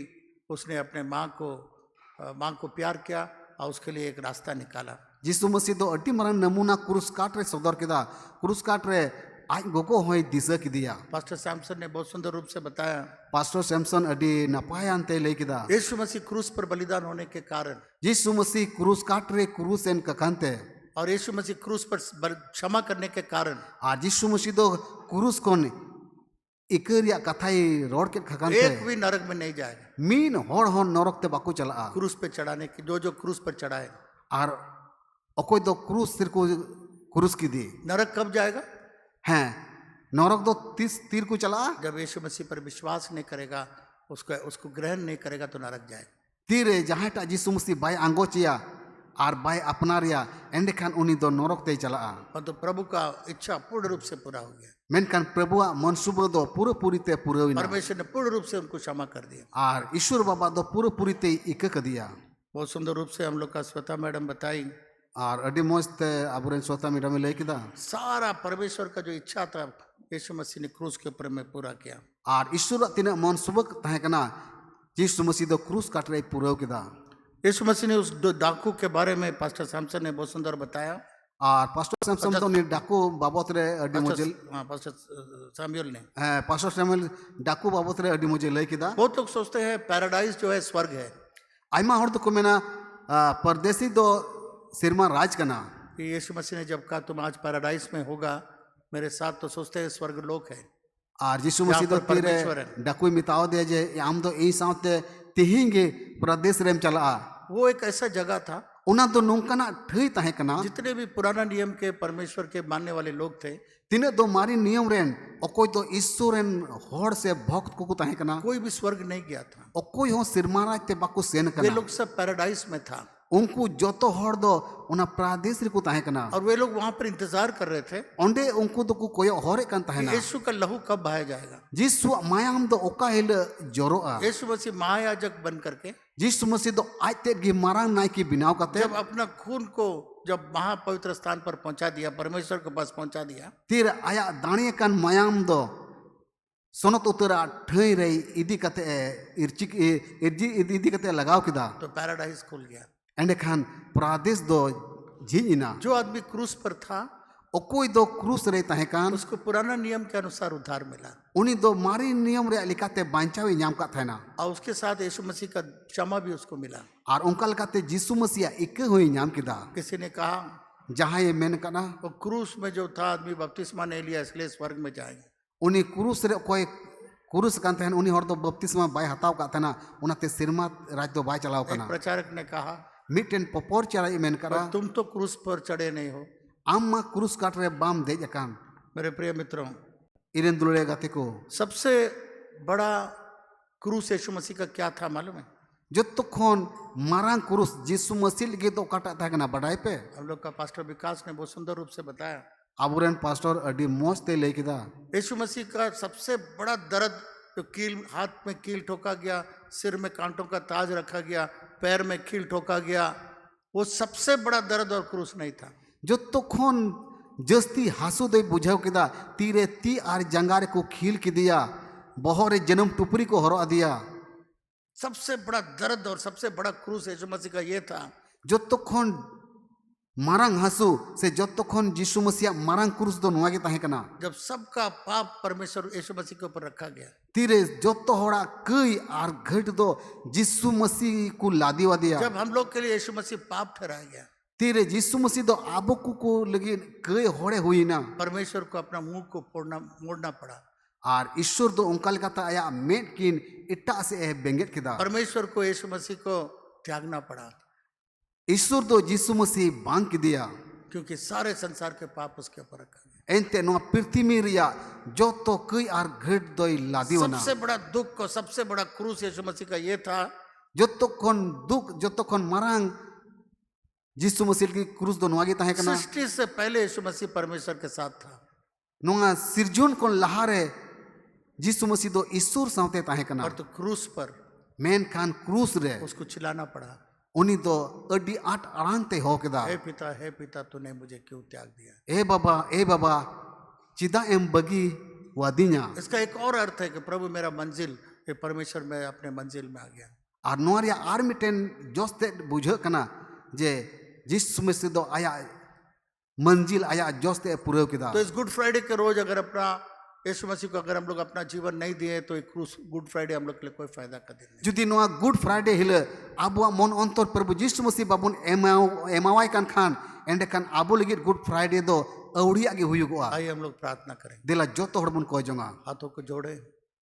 उसने अपने माँ को प्यार किया और उसके लिए एक रास्ता निकाला। यीशु मसीह दो अडी मरन नमूना क्रूस काट रे सदर केदा क्रूस काट रे आज गोगो होय दिशा की दिया। पास्टर सैमसन ने बहुत सुंदर रूप से बताया, पास्टर सैमसन अडी नपाय अंते ले केदा यीशु मसीह क्रूस पर बलिदान होने के कारण, यीशु मसीह क्रूस काट रे क्रूस एन ककांते और यीशु मसीह क्रूस पर क्षमा करने के कारण आज यीशु मसीह दो क्रूस कोन इकरिया कथाई रोड के खकांते एक भी नरक में नहीं जाएगा। मीन होड़ होड़ नरक ते बाको चला क्रूस पे चढ़ाने की जो क्रूस पर चढ़ाए, और अकोय दो क्रूस सिर को क्रूस की दी नरक कब जाएगा? हैं नरक दो तीर को चला जब यीशु मसीह पर विश्वास नहीं करेगा, उसको ग्रहण नहीं करेगा तो नरक जाए। तीरे जहाँ टा यीशु मसीह बाय आंगोचिया और बाय अपनारिया एंडे खान उनी दो नरक ते चला तो प्रभु का इच्छा पूर्ण रूप से पूरा हो गया। मेनखान प्रभुआ मनसूबा दो पूरे पूरी ते पूरे हुई परमेश्वर ने पूर्ण रूप से उनको क्षमा कर दिया और ईश्वर बाबा दो पूरे पूरी ते इक कर दिया। बहुत सुंदर रूप से हम लोग का श्वेता मैडम बताई और अडी मौज ते अबुरेन श्वेता मैडम ले किदा सारा परमेश्वर का जो इच्छा था यीशु मसीह ने क्रूस के ऊपर में पूरा किया। और ईश्वर तीना मनसूबा तहे कना यीशु मसीह दो क्रूस काट रे पूरे किदा। यीशु मसीह ने उस दो डाकू के बारे में पास्टर सैमसन ने बहुत सुंदर बताया। और पास्टर सैमसन तो ने डाकू बाबत रे अडी मौज पास्टर सैमुअल ने पास्टर सैमुअल डाकू बाबत रे अडी मौज ले किदा। बहुत लोग सोचते हैं पैराडाइज जो है स्वर्ग है। आइमा हर को मेना परदेसी दो सिरमा राज कना कि यीशु मसीह ने जब कहा तुम आज पैराडाइज में होगा मेरे साथ, तो सोचते हैं स्वर्ग लोक है। और यीशु मसीह दो तीरे डाकू मिताओ दे जे आम दो ई साथे तिहिंगे प्रदेश रेम चला। वो एक ऐसा जगह था उना दो नोंकना ठई तहे कना जितने भी पुराना नियम के परमेश्वर के मानने वाले लोग थे, तिने दो मारी नियम रेन अकोय दो ईश्वर रेन होड़ से भक्त को तहे कना कोई भी स्वर्ग नहीं गया था। अकोय हो सिरमारा ते बाकू सेन वे कना लोग सब पैराडाइज में था। उनको जोतो होड़ दो उना प्रदेश रे को तहे कना और वे लोग वहां पर इंतजार कर रहे थे ओंडे उनको तो को कोय होरे कन तहे ना यीशु का लहू कब बहाया जाएगा। यीशु मायाम दो ओका हिल जोरोआ यीशु मसीह महायाजक बन करके यीशु मसीह दो आते गी मारांग नाई की बिनाव करते जब अपना खून को जब महापवित्र स्थान पर पहुंचा दिया, परमेश्वर के पास पहुंचा दिया, तीर आया दाणिया कान मायाम दो सोनत उतरा ठई रही इदी कते इर्चिक इर्जी इदी कते लगाव किदा तो पैराडाइज खुल गया। एंडे खान प्रदेश दो जीना जो आदमी क्रूस पर था ओकोई दो क्रूस रे तहे कान उसको पुराना नियम के अनुसार उद्धार मिला उनी दो मारी नियम रे लिकाते बांचावी नाम का थेना और उसके साथ यीशु मसीह का क्षमा भी उसको मिला। और उनका लकाते यीशु मसीह एक हुई नाम किदा। किसी ने कहा जहां ये मेन कना वो क्रूस में जो था आदमी बपतिस्मा नहीं लिया इसलिए स्वर्ग में जाएंगे। उनी क्रूस रे कोई क्रूस कान थेन उनी हर दो बपतिस्मा बाय हताव का थेना उनाते सिरमा राज दो बाय चलाव कना। प्रचारक ने कहा मिटेन पपोर चढ़ाई मेन करा तुम तो क्रूस पर चढ़े नहीं हो, आम क्रूस काट रे बाम दे जकान। मेरे प्रिय मित्रों, इरेन दुलड़े गाते को सबसे बड़ा क्रूस यीशु मसीह का क्या था मालूम है? जो तो खोन मारांग क्रूस यीशु मसीह लगे तो काटा था ना बढ़ाई पे। हम लोग का पास्टर विकास ने बहुत सुंदर रूप से बताया। अबुरन पास्टर अडी मौज ते लेके दा यीशु मसीह का सबसे बड़ा दर्द तो कील, हाथ में कील ठोका गया, सिर में कांटों का ताज रखा गया, पैर में कील ठोका गया, वो सबसे बड़ा दर्द और क्रूस नहीं था। जो तो खोन जस्ती हासु दे बुझाव किदा तीरे ती आर जंगारे को खील की दिया, बहोरे जन्म टुपरी को हरा दिया। सबसे बड़ा दर्द और सबसे बड़ा क्रूस यीशु मसीह का ये था। जो तो खोन मारांग हासु से जो तो खोन यीशु मसीह मारांग क्रूस दो नुआ के तहे कना जब सबका पाप परमेश्वर यीशु मसीह के ऊपर रखा गया। तीरे जो तो होड़ा कई आर घट दो यीशु मसीह को लादी वा दिया। जब हम लोग के लिए यीशु मसीह पाप ठहराया गया, तीरे यीशु मसीह दो आबो को लगे कई होड़े हुई ना परमेश्वर को अपना मुंह को मोड़ना पड़ा। और ईश्वर दो उनका कथा आया मेट किन इट्टा से बेंगेट किदा। परमेश्वर को यीशु मसीह को त्यागना पड़ा। ईश्वर दो यीशु मसीह बांग की दिया। क्योंकि सारे संसार के पाप उसके ऊपर रखा गया। ente noa pirtimi riya joto kui ar ghed doi ladiona सबसे बड़ा दुख और सबसे बड़ा क्रूस यीशु मसीह का ये था joto kon duk joto kon marang Jisu Masih ki krus do noa gi tahe kana सृष्टि से पहले यीशु मसीह परमेश्वर के साथ था। noa sirjun kon lahare Jisu Masih do isur saute tahe kana और तो क्रूस पर menkan krus re उसको चिल्लाना पड़ा, uni do adi at arang te ho keda हे पिता तूने मुझे क्यों त्याग दिया। e baba cida em bagi wadinya इसका एक और अर्थ है कि प्रभु मेरा मंजिल, ये परमेश्वर मैं अपने मंजिल में आ गया। ar noa ria ar miten joste bujhe kana je Jisu Masih do aya manjil aya joste purau keda तो इस गुड फ्राइडे के रोज अगर अपना यीशु मसीह को अगर हम लोग अपना जीवन नहीं दिए तो एक क्रूस गुड फ्राइडे हम लोग के लिए कोई फायदा का दिन नहीं। Judi noa good Friday hile abuak mon ontor Prabu Jisu Masih babun emawai kan khan ende kan abu ligit good Friday do auria gi huyugoa आइए हम लोग प्रार्थना करें, dela joto hor bun ko jonga हाथों को जोड़े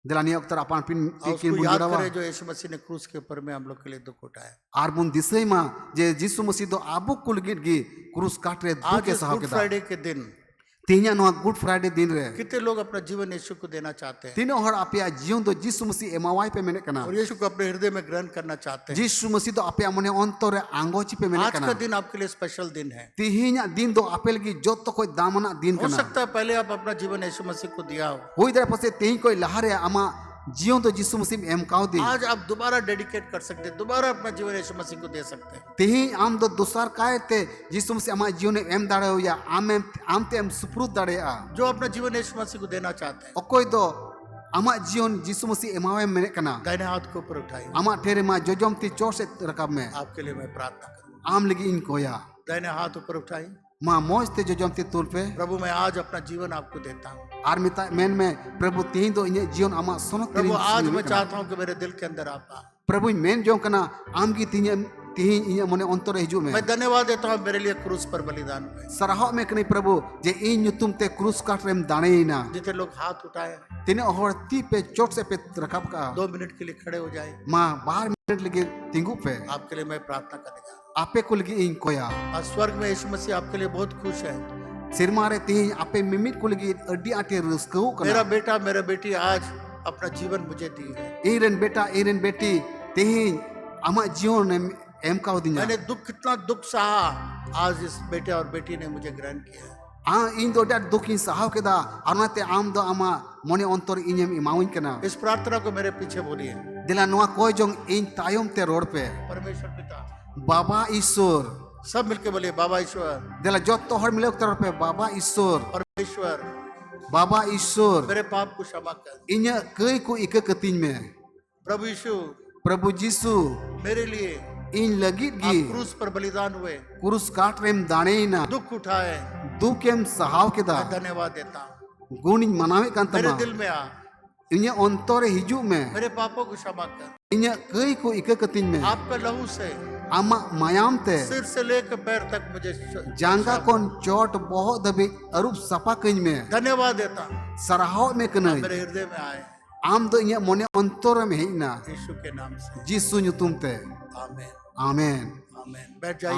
dela ni oktar apan pin और kin उसको bun याद jurawa करें जो यीशु मसीह ने क्रूस के ऊपर में हम लोग के लिए दुख उठाया। ar bun disai ma je Jisu Masih do abu kuligit gi krus katre आज duke इस sahaw गुड keda फ्राइडे के दिन tinya noa good Friday din re कितने लोग अपना जीवन यीशु को देना चाहते हैं tino hor apia jion do Jisu Masih emawai pe menek kana और यीशु को अपने हृदय में ग्रहण करना चाहते हैं। Jisu Masih do apia mone ontor re angochi pe menek आज का kana दिन आपके लिए स्पेशल दिन है। tihinya din do apel gi joto koi damana din हो kana सकता है पहले आप अपना जीवन यीशु मसीह को दिया हो, Hui dara pase tehin koi lahare ama jion to Jisu Masih em kau di आज आप दोबारा डेडिकेट कर सकते हैं, दोबारा अपना जीवन यीशु मसीह को दे सकते हैं। tehin am do dosar kai te Jisu Masih ama jion em dare ho ya am te em suprut dare a जो अपना जीवन यीशु मसीह को देना चाहते हैं okoi do ama jion Jisu Masih emawe menek kana दाहिने हाथ को ऊपर उठाइए। ama tere ma jojom ti chor se rakab me आपके लिए मैं प्रार्थना करूँ, am lagi in koya दाहिने हाथ ऊपर उठाइए। ma moj te jojom ti tul pe प्रभु मैं आज अपना जीवन आपको देता हूँ। ar mita men me prabhu tehin do inye jion ama sonok प्रभु आज मैं kana चाहता हूँ कि मेरे दिल के अंदर आप आए। prabhu men jong kana am gi tihin inye mone ontor hiju me मैं धन्यवाद देता हूँ मेरे लिए क्रूस पर बलिदान हुए। sarahok me kani prabhu je in nyutum te krus katrem daneina जितने लोग हाथ उठाए tine hor ti pe chot se pe rakab ka 2 minute के लिए खड़े हो जाए, ma 12 minute lagi tinggu pe आपके लिए मैं प्रार्थना करने जा रहा ape ko lagi in koya हूँ। आज स्वर्ग में यीशु मसीह आपके लिए बहुत खुश है। sirma re tihin ape mimit ko lagi adi ate ruskau मेरा kana बेटा मेरा बेटी आज अपना जीवन मुझे दी है। iren beti tihin ama jion em kau dinya मैंने कितना दुख सहा, आज इस बेटे और बेटी ने मुझे ग्रहण किया है। in do dat dukin sahaw keda arnate am do ama mone ontor inyem imawin kana इस प्रार्थना को मेरे पीछे बोलिए। dela noa koi jong in tayom te rod pe परमेश्वर पिता, baba isur सब मिलके बोलिए Baba Ishwar, dela jotto hor milok tor pe baba isur परमेश्वर baba isur मेरे पाप को क्षमा कर। inya kei ku ike ketin me प्रभु यीशु Prabhu Jisu मेरे लिए in lagit आप gi क्रूस पर बलिदान हुए, kurus katrem daneina दुख उठाए, dukem sahaw मैं keda धन्यवाद देता हूँ। gunin manawe kan मेरे tama दिल में आ, inya ontore hiju me मेरे पापों को क्षमा कर। inya kei ku ike ketin me आपका लहू से ama mayam te सिर से लेकर पैर तक मुझे jangga kon chot bahut dabi arup sapa kein me धन्यवाद देता हूँ। sarahaw me kenai मेरे हृदय में आए am do inya mone ontore me hina यीशु के नाम से, Jisu nyutum te आमेन amen आमेन। बैठ जाइए।